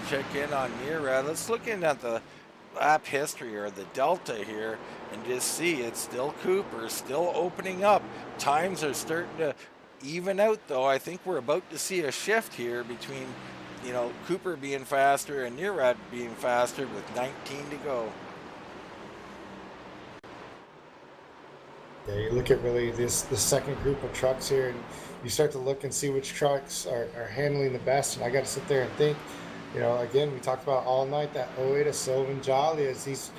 S2: Check in on Nearad. Let's look in at the lap history or the delta here and just see it's still Cooper, still opening up. Times are starting to even out though. I think we're about to see a shift here between, you know, Cooper being faster and Nearad being faster with 19 to go.
S3: Yeah, you look at really the second group of trucks here, and you start to look and see which trucks are handling the best. And I got to sit there and think, you know, again, we talked about all night that 08 of Sylvan Joly as he's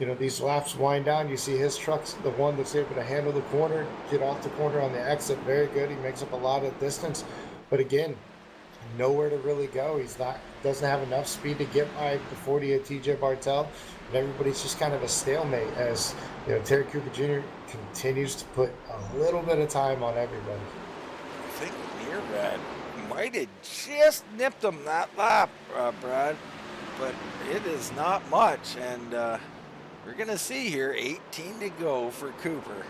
S3: you know, these laps wind down, you see his truck's the one that's able to handle the corner, get off the corner on the exit. Very good. He makes up a lot of distance. But again, nowhere to really go. He's not, doesn't have enough speed to get by the 40 of TJ Bartel. And everybody's just kind of a stalemate as, you know, Terry Cooper Jr. continues to put a little bit of time on everybody.
S2: I think Nearad might have just nipped him that lap, Brad, but it is not much. And we're going to see here 18 to go for Cooper.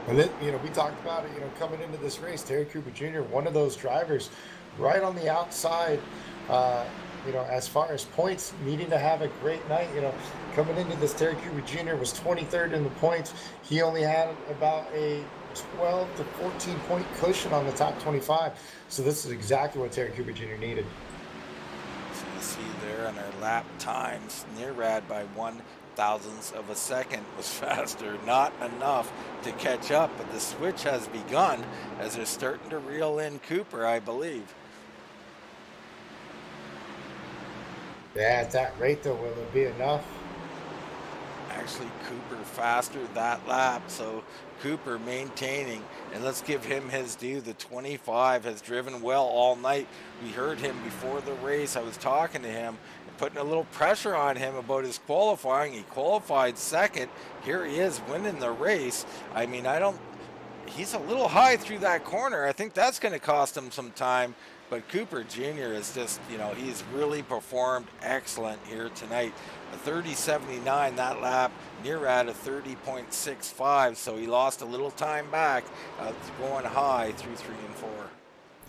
S3: And then, you know, we talked about it, you know, coming into this race, Terry Cooper Jr., one of those drivers right on the outside, you know, as far as points, needing to have a great night. You know, coming into this, Terry Cooper Jr. was 23rd in the points. He only had about a 12 to 14 point cushion on the top 25. So this is exactly what Terry Cooper Jr. needed.
S2: So you see there on our lap times, Nearad by 1/1000th of a second was faster. Not enough to catch up, but the switch has begun as they're starting to reel in Cooper, I believe.
S3: Yeah, at that rate, though, will it be enough?
S2: Actually, Cooper faster that lap, so Cooper maintaining, and let's give him his due. The 25 has driven well all night. We heard him before the race. I was talking to him, putting a little pressure on him about his qualifying. He qualified second. Here he is winning the race. I mean, he's a little high through that corner. I think that's going to cost him some time. But Cooper Jr. is just, you know, he's really performed excellent here tonight. A 30.79 that lap, Nearad a 30.65, so he lost a little time back, going high through 3 and 4.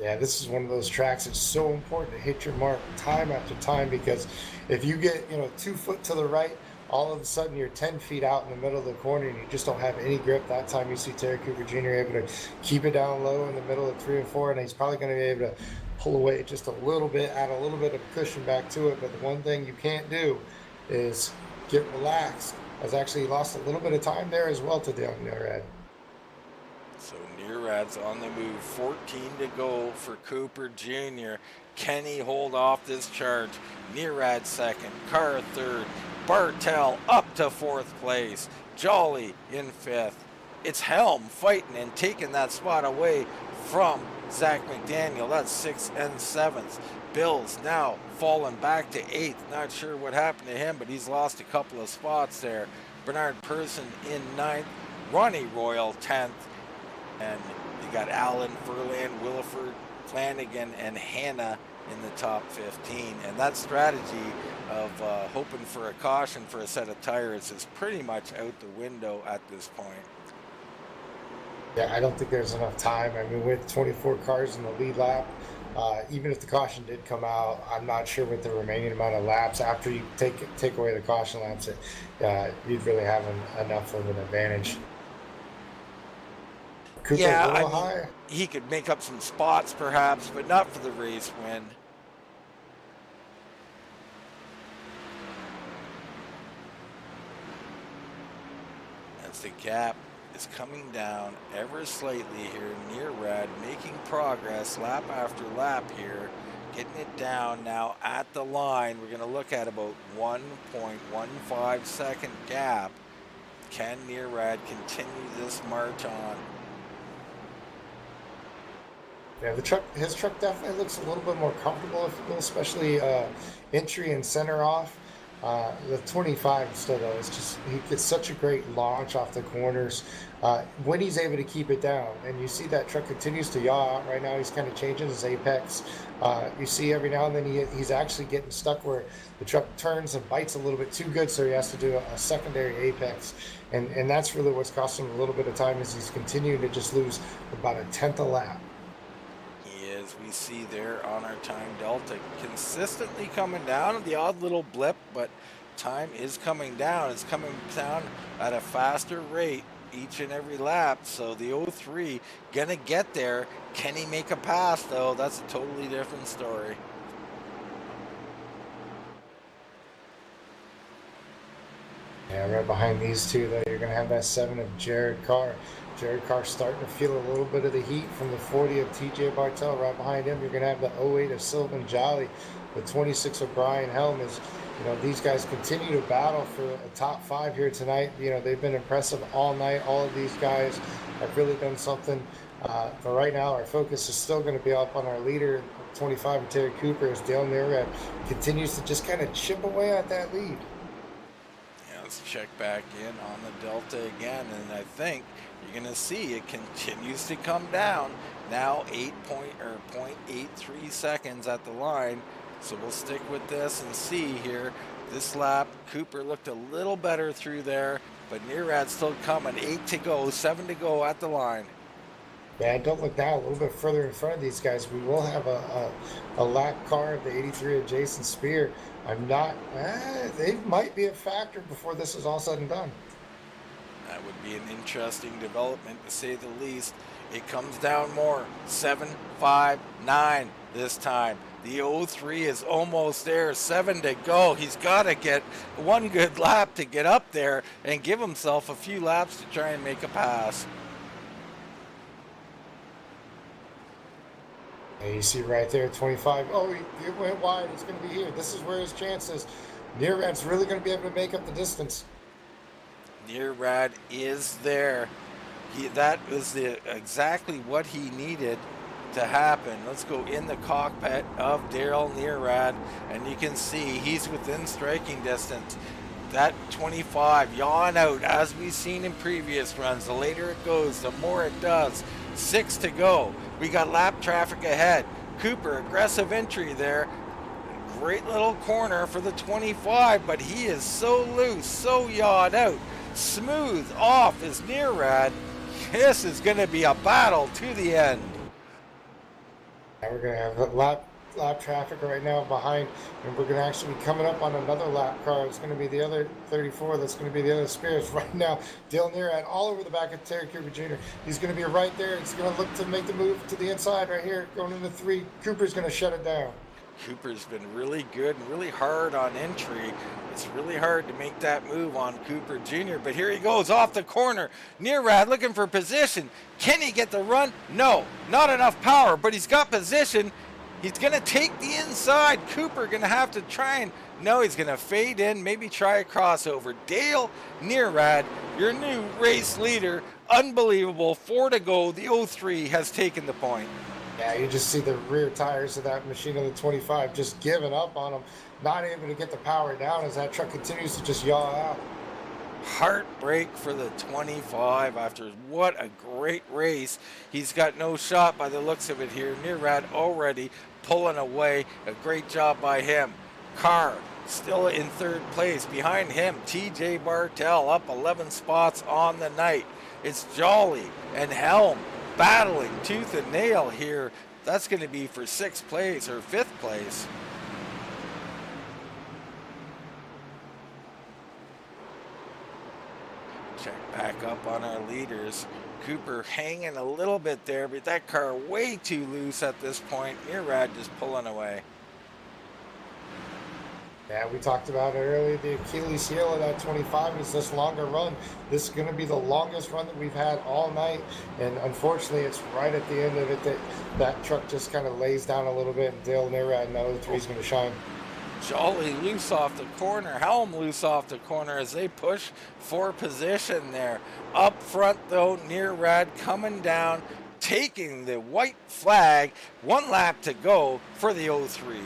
S3: Yeah, this is one of those tracks. It's so important to hit your mark time after time, because if you get, you know, 2 foot to the right, all of a sudden you're 10 feet out in the middle of the corner and you just don't have any grip. That time you see Terry Cooper Jr. able to keep it down low in the middle of 3 and 4, and he's probably going to be able to pull away just a little bit, add a little bit of cushion back to it. But the one thing you can't do is get relaxed, as actually he lost a little bit of time there as well to Nearad.
S2: So Nearad's on the move, 14 to go for Cooper Jr. Can he hold off this charge? Nearad second, Carr third, Bartel up to 4th place, Joly in 5th. It's Helm fighting and taking that spot away from Zach McDaniel. That's 6th and 7th. Bill's now fallen back to 8th. Not sure what happened to him, but he's lost a couple of spots there. Bernard Person in 9th. Ronnie Royal 10th. And you got Allen, Ferland, Williford, Flanagan, and Hannah in the top 15. And that strategy of hoping for a caution for a set of tires is pretty much out the window at this point.
S3: Yeah, I don't think there's enough time. I mean, with 24 cars in the lead lap, even if the caution did come out, I'm not sure with the remaining amount of laps after you take away the caution laps, you'd really have enough of an advantage. Cooper
S2: Yeah,
S3: a little high.
S2: He could make up some spots perhaps, but not for the race win. As the gap is coming down ever slightly here, Nearad making progress lap after lap here, getting it down now at the line. We're going to look at about 1.15 second gap. Can Nearad continue this march on?
S3: Yeah, his truck definitely looks a little bit more comfortable, if you will, especially entry and center off. The 25 still, though, is just, he gets such a great launch off the corners when he's able to keep it down. And you see that truck continues to yaw out right now. He's kind of changing his apex. You see every now and then he's actually getting stuck where the truck turns and bites a little bit too good, so he has to do a secondary apex. And that's really what's costing him a little bit of time, is he's continuing to just lose about a 10th a lap.
S2: As we see there on our time delta, consistently coming down, the odd little blip, but time is coming down. It's coming down at a faster rate each and every lap. So the 03 gonna get there. Can he make a pass though? That's a totally different story.
S3: Yeah, right behind these two, though, you're going to have that 7 of Jared Carr. Jared Carr's starting to feel a little bit of the heat from the 40 of TJ Bartel. Right behind him, you're going to have the 08 of Sylvan Joly, the 26 of Brian Helm. Is, you know, these guys continue to battle for a top 5 here tonight. You know, they've been impressive all night. All of these guys have really done something. But right now, our focus is still going to be up on our leader, 25 of Terry Cooper, as Dale Nearad continues to just kind of chip away at that lead.
S2: Yeah, let's check back in on the Delta again, and I think you're going to see it continues to come down. Now 0.83 seconds at the line. So we'll stick with this and see here. This lap, Cooper looked a little better through there, but Nearad's still coming. 8 to go, 7 to go at the line.
S3: Yeah, don't look now, a little bit further in front of these guys. We will have a lap car of the 83 of Jason Spear. I'm not, they might be a factor before this is all said and done.
S2: That would be an interesting development, to say the least. It comes down more. 7, 5, 9 this time. The 03 is almost there. 7 to go. He's got to get one good lap to get up there and give himself a few laps to try and make a pass.
S3: And you see right there, 25. Oh, it went wide. He's going to be here. This is where his chance is. Nearad's really going to be able to make up the distance.
S2: Nearad is there. That was exactly what he needed to happen. Let's go in the cockpit of Darrell Nearad, and you can see he's within striking distance. That 25 yawn out, as we've seen in previous runs. The later it goes, the more it does. 6 to go. We got lap traffic ahead. Cooper, aggressive entry there. Great little corner for the 25, but he is so loose, so yawed out. Smooth off is Nearad. This is going to be a battle to the end.
S3: And we're going to have lap traffic right now behind, and we're going to actually be coming up on another lap car. It's going to be the other 34. That's going to be the other Spears. Right now, Dale Nearad all over the back of Terry Cooper Jr. He's going to be right there. He's going to look to make the move to the inside right here, going into 3. Cooper's going to shut it down.
S2: Cooper's been really good and really hard on entry. It's really hard to make that move on Cooper Jr., but here he goes off the corner. Nearad looking for position. Can he get the run? No, not enough power, but he's got position. He's going to take the inside. Cooper going to have to try and, no, he's going to fade in, maybe try a crossover. Dale Nearad, your new race leader, unbelievable. 4 to go. The 03 has taken the point.
S3: Yeah, you just see the rear tires of that machine on the 25 just giving up on him, not able to get the power down as that truck continues to just yaw out.
S2: Heartbreak for the 25 after what a great race. He's got no shot by the looks of it here. Nearad already pulling away. A great job by him. Carr still in 3rd place. Behind him, TJ Bartel up 11 spots on the night. It's Joly and Helm battling tooth and nail here. That's going to be for 6th place or 5th place. Check back up on our leaders. Cooper hanging a little bit there, but that car way too loose at this point. Nearad just pulling away.
S3: Yeah, we talked about it earlier. The Achilles heel of that 25 is this longer run. This is going to be the longest run that we've had all night. And unfortunately, it's right at the end of it that that truck just kind of lays down a little bit. And Dale Nearad and the 03 is going to shine.
S2: Joly loose off the corner. Helm loose off the corner as they push for position there. Up front, though, Nearad coming down, taking the white flag. 1 lap to go for the 03.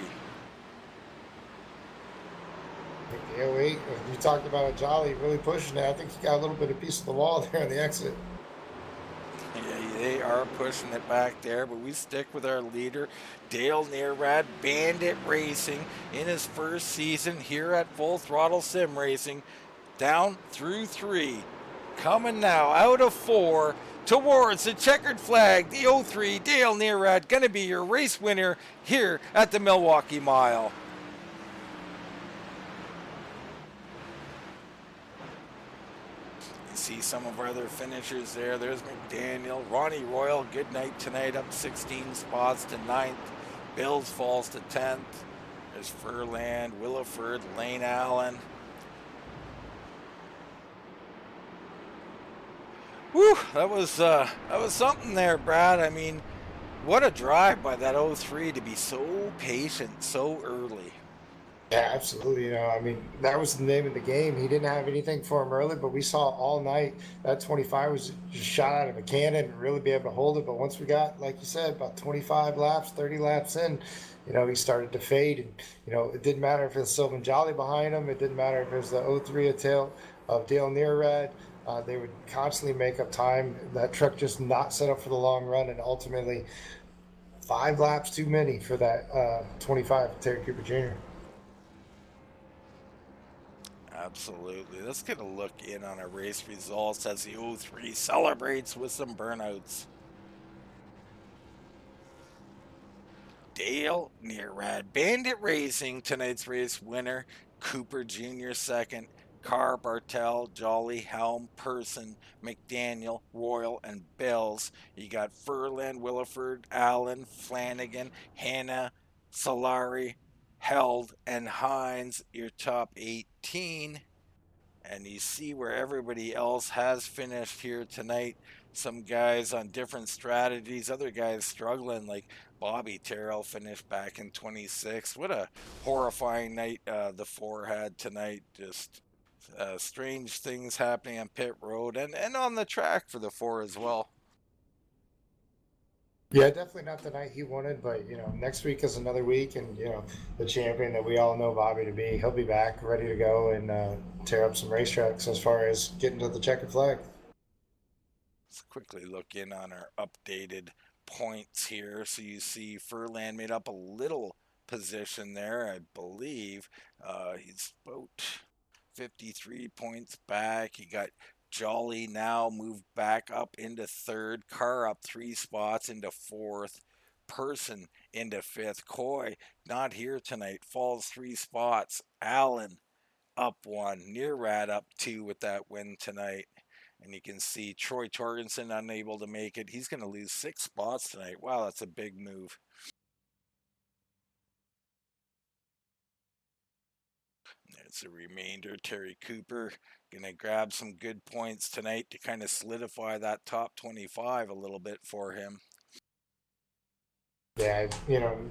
S3: The 08, you talked about a Joly really pushing it. I think he got a little bit of piece of the wall there on the exit.
S2: Yeah, they are pushing it back there, but we stick with our leader, Dale Nearad, Bandit Racing, in his first season here at Full Throttle Sim Racing, down through 3. Coming now out of 4 towards the checkered flag, the 03, Dale Nearad, going to be your race winner here at the Milwaukee Mile. See some of our other finishers there. There's McDaniel, Ronnie Royal, good night tonight, up 16 spots to 9th. Bills falls to 10th. There's Ferland, Williford, Lane Allen. Whew, that was something there, Brad. I mean, what a drive by that 03 to be so patient so early.
S3: Yeah, absolutely. I mean, that was the name of the game. He didn't have anything for him early, but we saw all night that 25 was just shot out of a cannon and really be able to hold it. But once we got, like you said, about 25 laps, 30 laps in, he started to fade. And, it didn't matter if it was Sylvan Jolly behind him. It didn't matter if it was the 03 of Dale Nearred. They would constantly make up time. That truck just not set up for the long run. And ultimately, 5 laps too many for that 25 Terry Cooper Jr.
S2: Absolutely. Let's get a look in on our race results as the 03 celebrates with some burnouts. Dale Nearad Bandit Racing, tonight's race winner. Cooper Jr. second. Carr, Bartel, Joly, Helm, Person, McDaniel, Royal, and Bells. You got Ferland, Williford, Allen, Flanagan, Hanna, Solari, Held, and Hines, your top 18. And you see where everybody else has finished here tonight. Some guys on different strategies, other guys struggling, like Bobby Terrell finished back in 26. What a horrifying night the four had tonight. Just strange things happening on pit road and on the track for the four as well.
S3: Yeah, definitely not the night he wanted, but next week is another week, and the champion that we all know Bobby to be, he'll be back ready to go and tear up some racetracks as far as getting to the checkered flag.
S2: Let's quickly look in on our updated points here. So you see Ferland made up a little position there, I believe. He's about 53 points back. He got Joly now moved back up into third. Carr up 3 spots into fourth. Person into fifth. Coy not here tonight. Falls 3 spots. Allen up 1. Nearad up 2 with that win tonight. And you can see Troy Torgerson unable to make it. He's going to lose 6 spots tonight. Wow, that's a big move. There's a remainder. Terry Cooper going to grab some good points tonight to kind of solidify that top 25 a little bit for him.
S3: Yeah,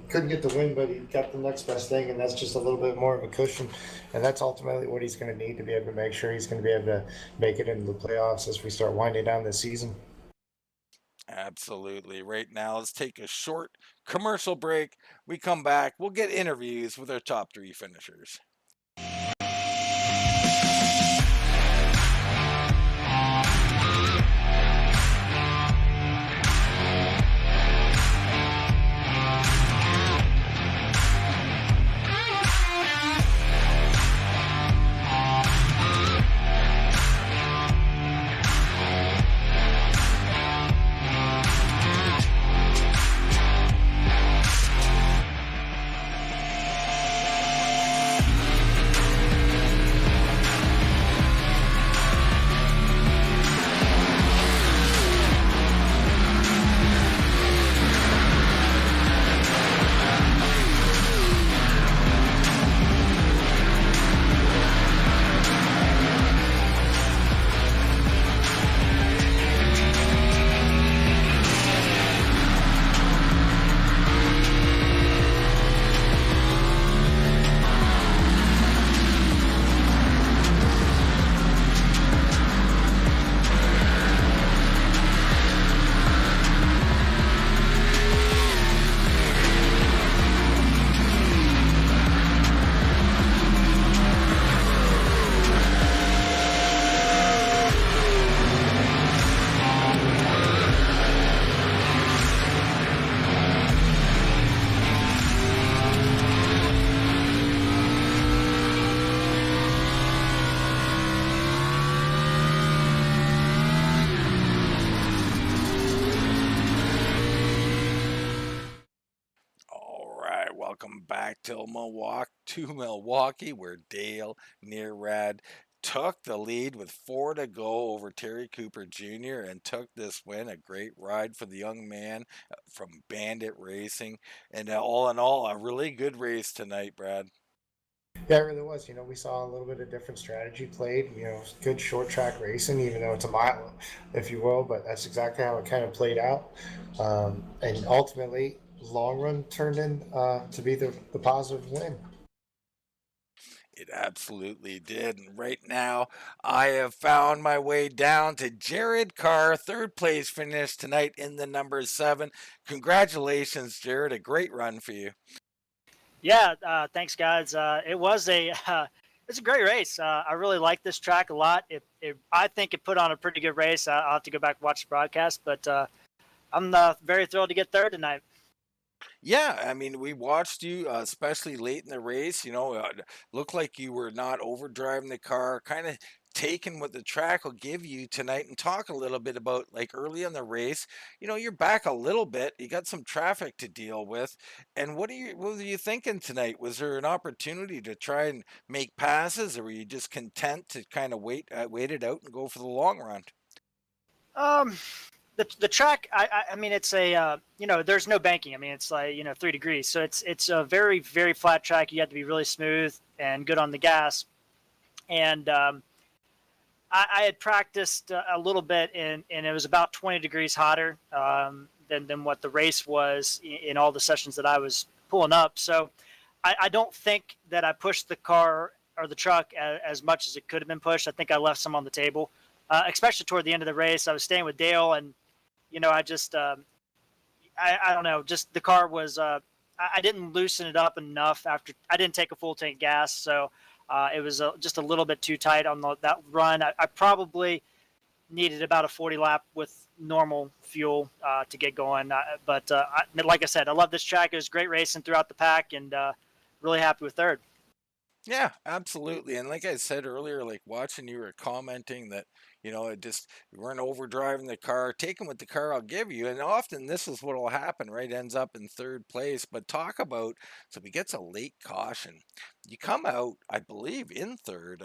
S3: couldn't get the win, but he got the next best thing, and that's just a little bit more of a cushion. And that's ultimately what he's going to need to be able to make sure he's going to be able to make it into the playoffs as we start winding down this season.
S2: Absolutely. Right now, let's take a short commercial break. We come back, we'll get interviews with our top 3 finishers. Welcome back to Milwaukee, where Dale Nearad took the lead with 4 to go over Terry Cooper Jr. and took this win. A great ride for the young man from Bandit Racing. And all in all, a really good race tonight, Brad.
S3: Yeah, it really was. We saw a little bit of different strategy played. Good short track racing, even though it's a mile, if you will. But that's exactly how it kind of played out. And ultimately, long run turned in to be the positive win.
S2: It absolutely did. And right now, I have found my way down to Jared Carr, third place finish tonight in the number 7. Congratulations, Jared. A great run for you.
S6: Yeah, thanks, guys. It was a it's a great race. I really like this track a lot. I think it put on a pretty good race. I'll have to go back and watch the broadcast, but I'm very thrilled to get third tonight.
S2: Yeah, I mean, we watched you, especially late in the race. Looked like you were not overdriving the car, kind of taking what the track will give you tonight. And talk a little bit about like early in the race. You're back a little bit. You got some traffic to deal with. And what were you thinking tonight? Was there an opportunity to try and make passes, or were you just content to kind of wait it out and go for the long run?
S6: Um, the track, I mean, it's a there's no banking. I mean, it's like 3 degrees, so it's a very very flat track. You have to be really smooth and good on the gas, and I had practiced a little bit, and it was about 20 degrees hotter than what the race was in all the sessions that I was pulling up. So I don't think that I pushed the car or the truck as much as it could have been pushed. I think I left some on the table, especially toward the end of the race. I was staying with Dale, and I just I don't know, just the car was I didn't loosen it up enough after I didn't take a full tank gas, so it was just a little bit too tight on that run. I probably needed about a 40 lap with normal fuel to get going. But like I said, I love this track. It was great racing throughout the pack, and really happy with third.
S2: Yeah, absolutely. And like I said earlier, like watching you were commenting that, it just you weren't overdriving the car, taking what the car will give you. And often this is what will happen, right? Ends up in third place. But talk about, so he gets a late caution. You come out, I believe, in third,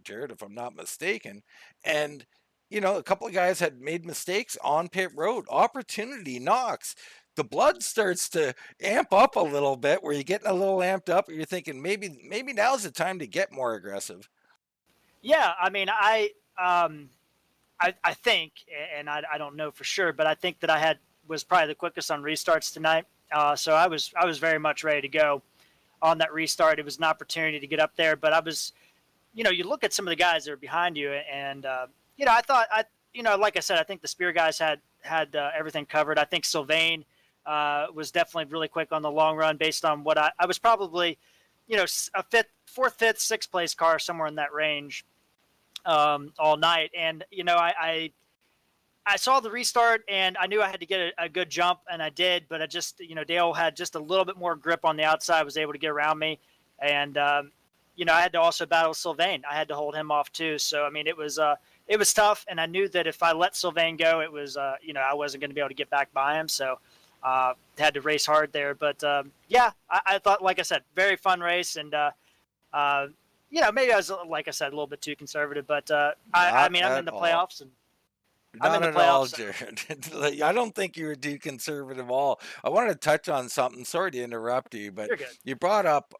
S2: Jared, if I'm not mistaken. And a couple of guys had made mistakes on pit road. Opportunity knocks. The blood starts to amp up a little bit, where you're getting a little amped up, or you're thinking maybe now's the time to get more aggressive.
S6: Yeah, I mean, I think, and I don't know for sure, but I think that was probably the quickest on restarts tonight. So I was very much ready to go on that restart. It was an opportunity to get up there, but I was, you look at some of the guys that are behind you, and I thought like I said, I think the Spear guys had everything covered. I think Sylvain was definitely really quick on the long run based on what I was probably, a fourth, fifth, sixth place car, somewhere in that range all night. And, I saw the restart and I knew I had to get a good jump, and I did, but I just, Dale had just a little bit more grip on the outside, was able to get around me. And, I had to also battle Sylvain. I had to hold him off too. So, I mean, it was tough. And I knew that if I let Sylvain go, it was, I wasn't going to be able to get back by him. So, had to race hard there. But, yeah, I thought, like I said, very fun race. And, maybe I was, like I said, a little bit too conservative, but I mean, I'm in the playoffs, and I'm in
S2: Not
S6: the
S2: at all,
S6: playoffs.
S2: Jared. I don't think you were too conservative at all. I wanted to touch on something. Sorry to interrupt you, but
S6: You're good.
S2: you brought up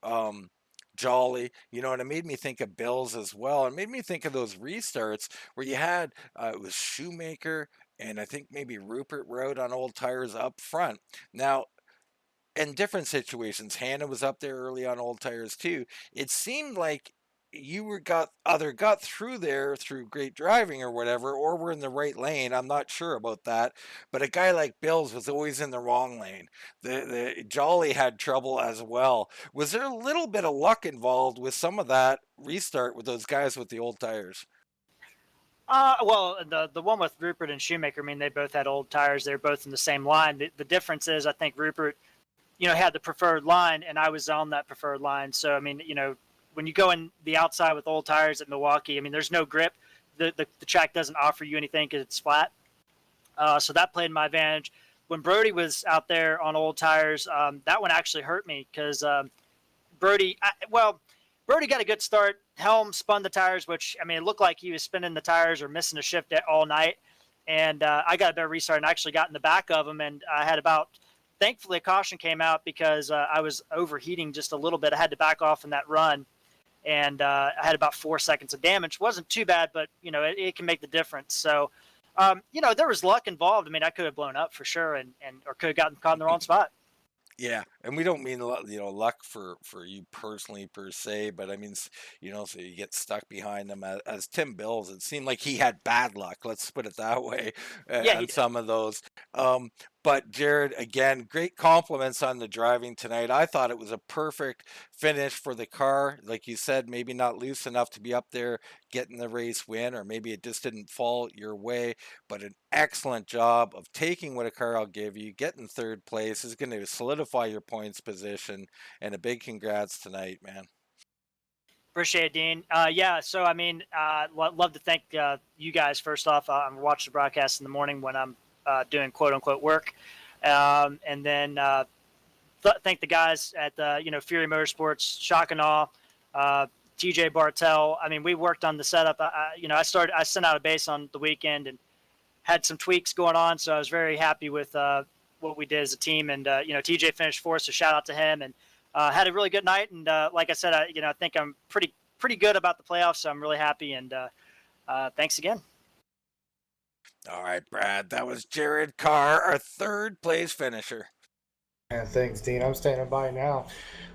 S2: Joly, and it made me think of Bills as well. It made me think of those restarts where you had it was Shoemaker and I think maybe Rupert Road on old tires up front. Now, in different situations, Hannah was up there early on old tires too. It seemed like you got through there through great driving or whatever, or were in the right lane. I'm not sure about that, but a guy like Bills was always in the wrong lane. The Joly had trouble as well. Was there a little bit of luck involved with some of that restart with those guys with the old tires?
S6: Well, the one with Rupert and Shoemaker, I mean, they both had old tires. They're both in the same line. The difference is, I think Rupert, had the preferred line, and I was on that preferred line. So, I mean, when you go in the outside with old tires at Milwaukee, I mean, there's no grip. The track doesn't offer you anything because it's flat. So that played my advantage. When Brody was out there on old tires, that one actually hurt me because Brody got a good start. Helm spun the tires, which, I mean, it looked like he was spinning the tires or missing a shift all night. And I got a better restart and actually got in the back of him. And I had thankfully a caution came out because I was overheating just a little bit. I had to back off in that run. and I had about 4 seconds of damage. Wasn't too bad, but it can make the difference. So, there was luck involved. I mean, I could have blown up for sure, and or could have gotten caught in the wrong spot.
S2: Yeah, and we don't mean luck for you personally per se, but I mean so you get stuck behind them as Tim Bills. It seemed like he had bad luck. Let's put it that way,
S6: Yeah, he
S2: on
S6: did.
S2: some of those. But Jared, again, great compliments on the driving tonight. I thought it was a perfect finish for the car. Like you said, maybe not loose enough to be up there getting the race win, or maybe it just didn't fall your way, but an excellent job of taking what a car will give you, getting third place is going to solidify your points position, and a big congrats tonight, man.
S6: Appreciate it, Dean. Yeah, so I mean, love to thank you guys first off. I watch the broadcast in the morning when I'm doing quote unquote work, and then thank the guys at Fury Motorsports, Shock and Awe, TJ Bartel. I mean, we worked on the setup. I sent out a base on the weekend and had some tweaks going on, so I was very happy with what we did as a team. And TJ finished fourth, so shout out to him. And had a really good night. And like I said, I think I'm pretty good about the playoffs, so I'm really happy. And thanks again.
S2: All right, Brad, that was Jared Carr, our third place finisher.
S3: And thanks, Dean. I'm standing by now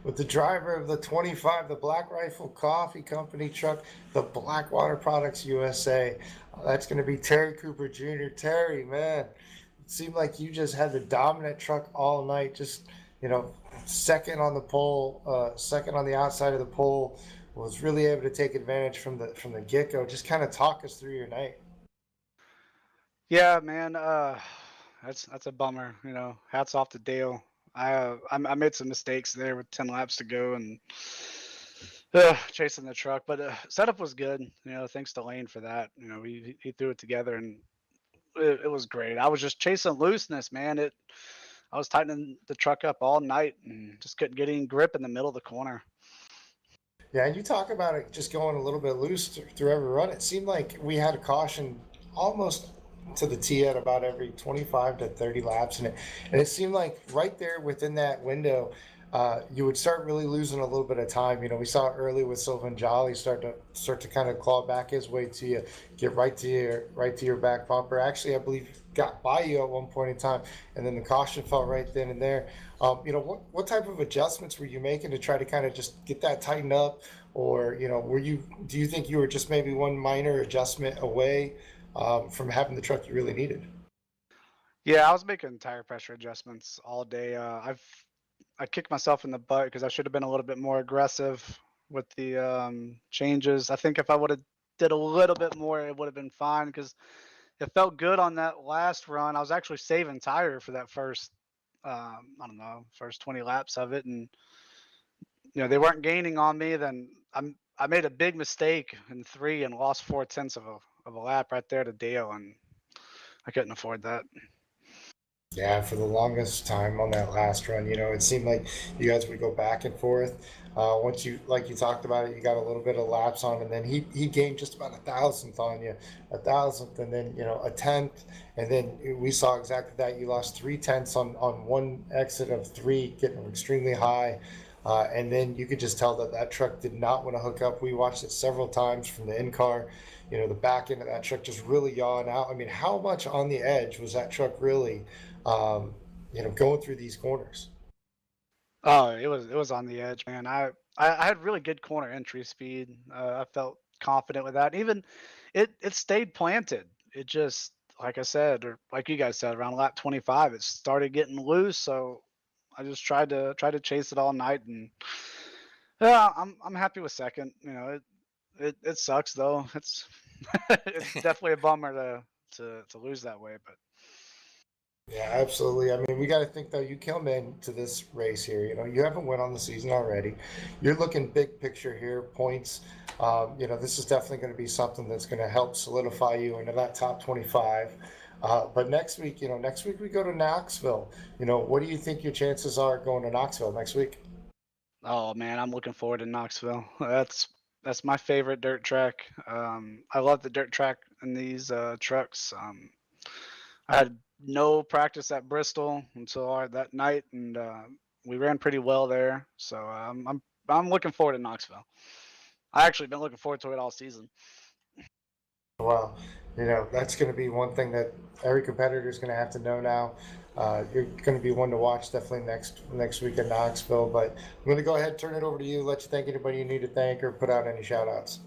S3: with the driver of the 25, the Black Rifle Coffee Company truck, the Blackwater Products USA. That's going to be Terry Cooper Jr. Terry, man, it seemed like you just had the dominant truck all night. Just, second on the pole, second on the outside of the pole. Was really able to take advantage from the get-go. Just kind of talk us through your night.
S7: Yeah, man. That's a bummer. Hats off to Dale. I made some mistakes there with 10 laps to go and chasing the truck, but setup was good. Thanks to Lane for that. He threw it together and it was great. I was just chasing looseness, man. I was tightening the truck up all night and just couldn't get any grip in the middle of the corner.
S3: Yeah, and you talk about it just going a little bit loose through every run. It seemed like we had a caution almost to the tee at about every 25 to 30 laps, and it seemed like right there within that window, you would start really losing a little bit of time. We saw it early with Sylvan Joly start to kind of claw back his way to you, get right to your back bumper. Actually, I believe got by you at one point in time, and then the caution fell right then and there. What type of adjustments were you making to try to kind of just get that tightened up, or do you think you were just maybe one minor adjustment away from having the truck you really needed?
S7: Yeah, I was making tire pressure adjustments all day. I kicked myself in the butt because I should have been a little bit more aggressive with the changes. I think if I would have did a little bit more, it would have been fine because it felt good on that last run. I was actually saving tire for that first, first 20 laps of it, and they weren't gaining on me. Then I made a big mistake in 3 and lost 4/10 of a lap right there to Dale, and I couldn't afford that.
S3: Yeah, for the longest time on that last run, it seemed like you guys would go back and forth. Once like you talked about it, you got a little bit of laps on, and then he gained just about 1,000th on you, 1,000th, and then a 10th, and then we saw exactly that. You lost 3/10 on one exit of 3, getting extremely high, and then you could just tell that truck did not want to hook up. We watched it several times from the in car. The back end of that truck just really yawing out. I mean, how much on the edge was that truck really? Going through these corners.
S7: Oh, it was on the edge, man. I had really good corner entry speed. I felt confident with that. Even it stayed planted. It just, like I said, or like you guys said, around lap 25, it started getting loose. So I just tried to chase it all night, and yeah, I'm happy with second. It sucks though. It's it's definitely a bummer to lose that way, but.
S3: Yeah, absolutely. I mean, we got to think though. You come into this race here. You haven't won on the season already. You're looking big picture here, points. This is definitely going to be something that's going to help solidify you into that top 25. But next week, we go to Knoxville. What do you think your chances are going to Knoxville next week?
S7: Oh man, I'm looking forward to Knoxville. That's my favorite dirt track. I love the dirt track in these trucks. I had no practice at Bristol until that night, and we ran pretty well there. So I'm looking forward to Knoxville. I actually been looking forward to it all season.
S3: Well, that's going to be one thing that every competitor is going to have to know now. You're going to be one to watch definitely next week in Knoxville. But I'm going to go ahead and turn it over to you. Let you thank anybody you need to thank or put out any shout outs.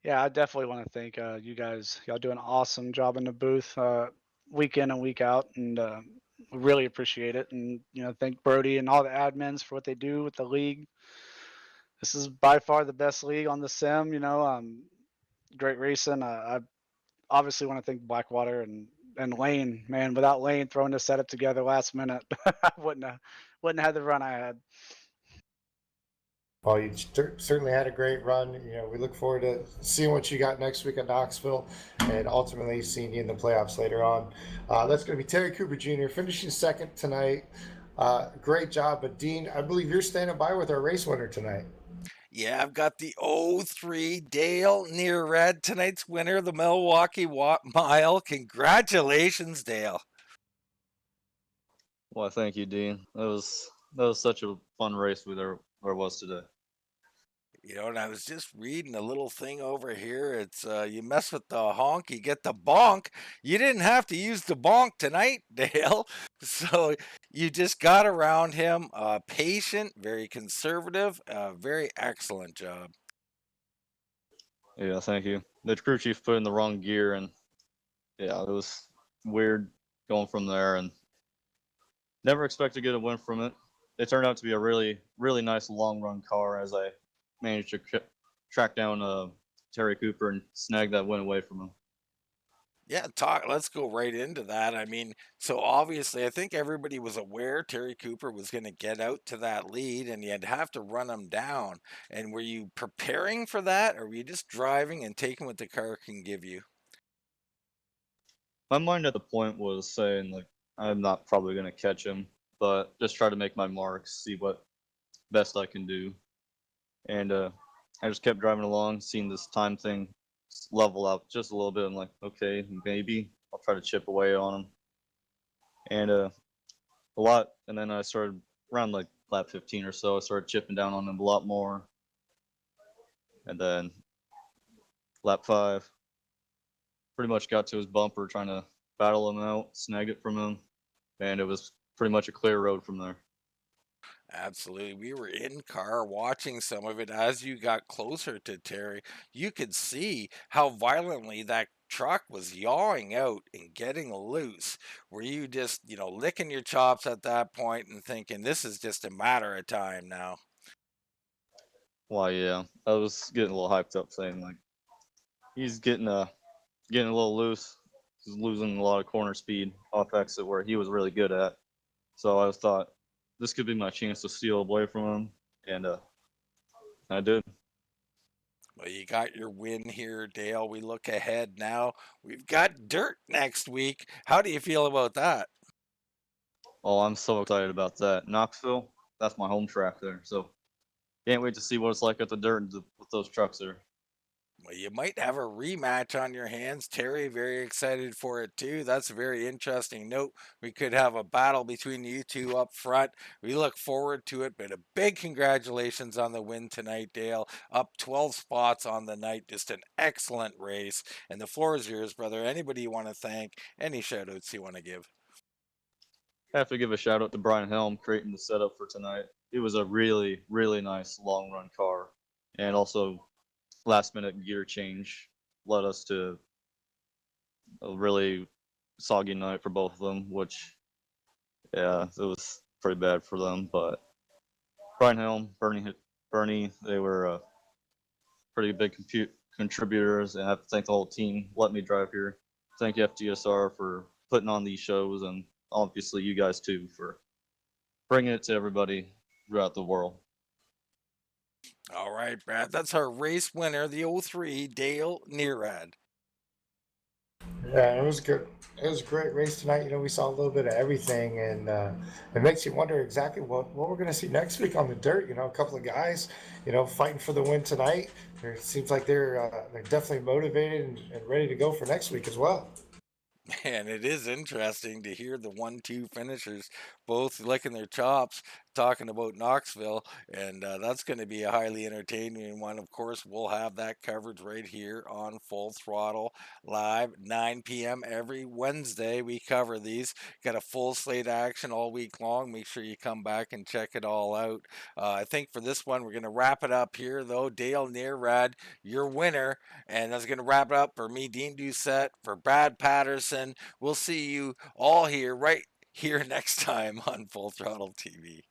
S7: Yeah, I definitely want to thank you guys. Y'all do an awesome job in the booth, week in and week out, and we really appreciate it. And thank Brody and all the admins for what they do with the league. This is by far the best league on the sim. Great racing. I obviously want to thank Blackwater and Lane. Man, without Lane throwing the setup together last minute, I wouldn't have the run I had.
S3: Well, you certainly had a great run. We look forward to seeing what you got next week at Knoxville and ultimately seeing you in the playoffs later on. That's going to be Terry Cooper Jr. finishing second tonight. Great job. But, Dean, I believe you're standing by with our race winner tonight.
S2: Yeah, I've got the 03 Dale Nearred, tonight's winner, the Milwaukee Mile. Congratulations, Dale.
S8: Well, thank you, Dean. That was such a fun race there was today.
S2: And I was just reading a little thing over here. It's you mess with the honk, you get the bonk. You didn't have to use the bonk tonight, Dale. So you just got around him. Patient, very conservative, very excellent job.
S8: Yeah, thank you. The crew chief put in the wrong gear, and yeah, it was weird going from there, and never expect to get a win from it. It turned out to be a really, really nice long run car as I managed to track down Terry Cooper and snag that win away from him.
S2: Yeah, let's go right into that. I mean, so obviously, I think everybody was aware Terry Cooper was going to get out to that lead and you'd have to run him down. And were you preparing for that, or were you just driving and taking what the car can give you?
S8: My mind at the point was saying, like, I'm not probably going to catch him, but just try to make my marks, see what best I can do. And I just kept driving along, seeing this time thing level out just a little bit. I'm like, okay, maybe I'll try to chip away on him. And a lot. And then I started around like lap 15 or so. I started chipping down on him a lot more. And then lap 5, pretty much got to his bumper, trying to battle him out, snag it from him. And it was pretty much a clear road from there.
S2: Absolutely. We were in car watching some of it as you got closer to Terry. You could see how violently that truck was yawing out and getting loose. Were you just, licking your chops at that point and thinking this is just a matter of time now?
S8: Why, yeah. I was getting a little hyped up saying, like, he's getting a little loose. He's losing a lot of corner speed off exit where he was really good at. So I thought this could be my chance to steal away from him, and I did.
S2: Well, you got your win here, Dale. We look ahead now. We've got dirt next week. How do you feel about that?
S8: Oh, I'm so excited about that. Knoxville, that's my home track there. So can't wait to see what it's like at the dirt with those trucks there.
S2: Well, you might have a rematch on your hands. Terry, very excited for it too. That's a very interesting note. We could have a battle between you two up front. We look forward to it, but a big congratulations on the win tonight, Dale. Up 12 spots on the night. Just an excellent race. And the floor is yours, brother. Anybody you want to thank? Any shout outs you want to give?
S8: I have to give a shout out to Brian Helm creating the setup for tonight. It was a really, really nice long run car. And also last minute gear change led us to a really soggy night for both of them, which, yeah, it was pretty bad for them. But Brian Helm, Bernie, they were pretty big contributors, and I have to thank the whole team letting me drive here. Thank you, FTSR, for putting on these shows, and obviously you guys too for bringing it to everybody throughout the world.
S2: All right, Brad. That's our race winner, the 03 Dale Nearad.
S3: Yeah, it was good. It was a great race tonight. We saw a little bit of everything, and it makes you wonder exactly what we're going to see next week on the dirt. A couple of guys, fighting for the win tonight. It seems like they're definitely motivated and ready to go for next week as well.
S2: And it is interesting to hear the 1-2 finishers both licking their chops, talking about Knoxville, and that's going to be a highly entertaining one. Of course, we'll have that coverage right here on Full Throttle Live, 9 p.m. every Wednesday. We cover these. Got a full slate of action all week long. Make sure you come back and check it all out. I think for this one, we're going to wrap it up here, though. Dale Nearrad, your winner. And that's going to wrap it up for me, Dean Doucette, for Brad Patterson. We'll see you all here right here next time on Full Throttle TV.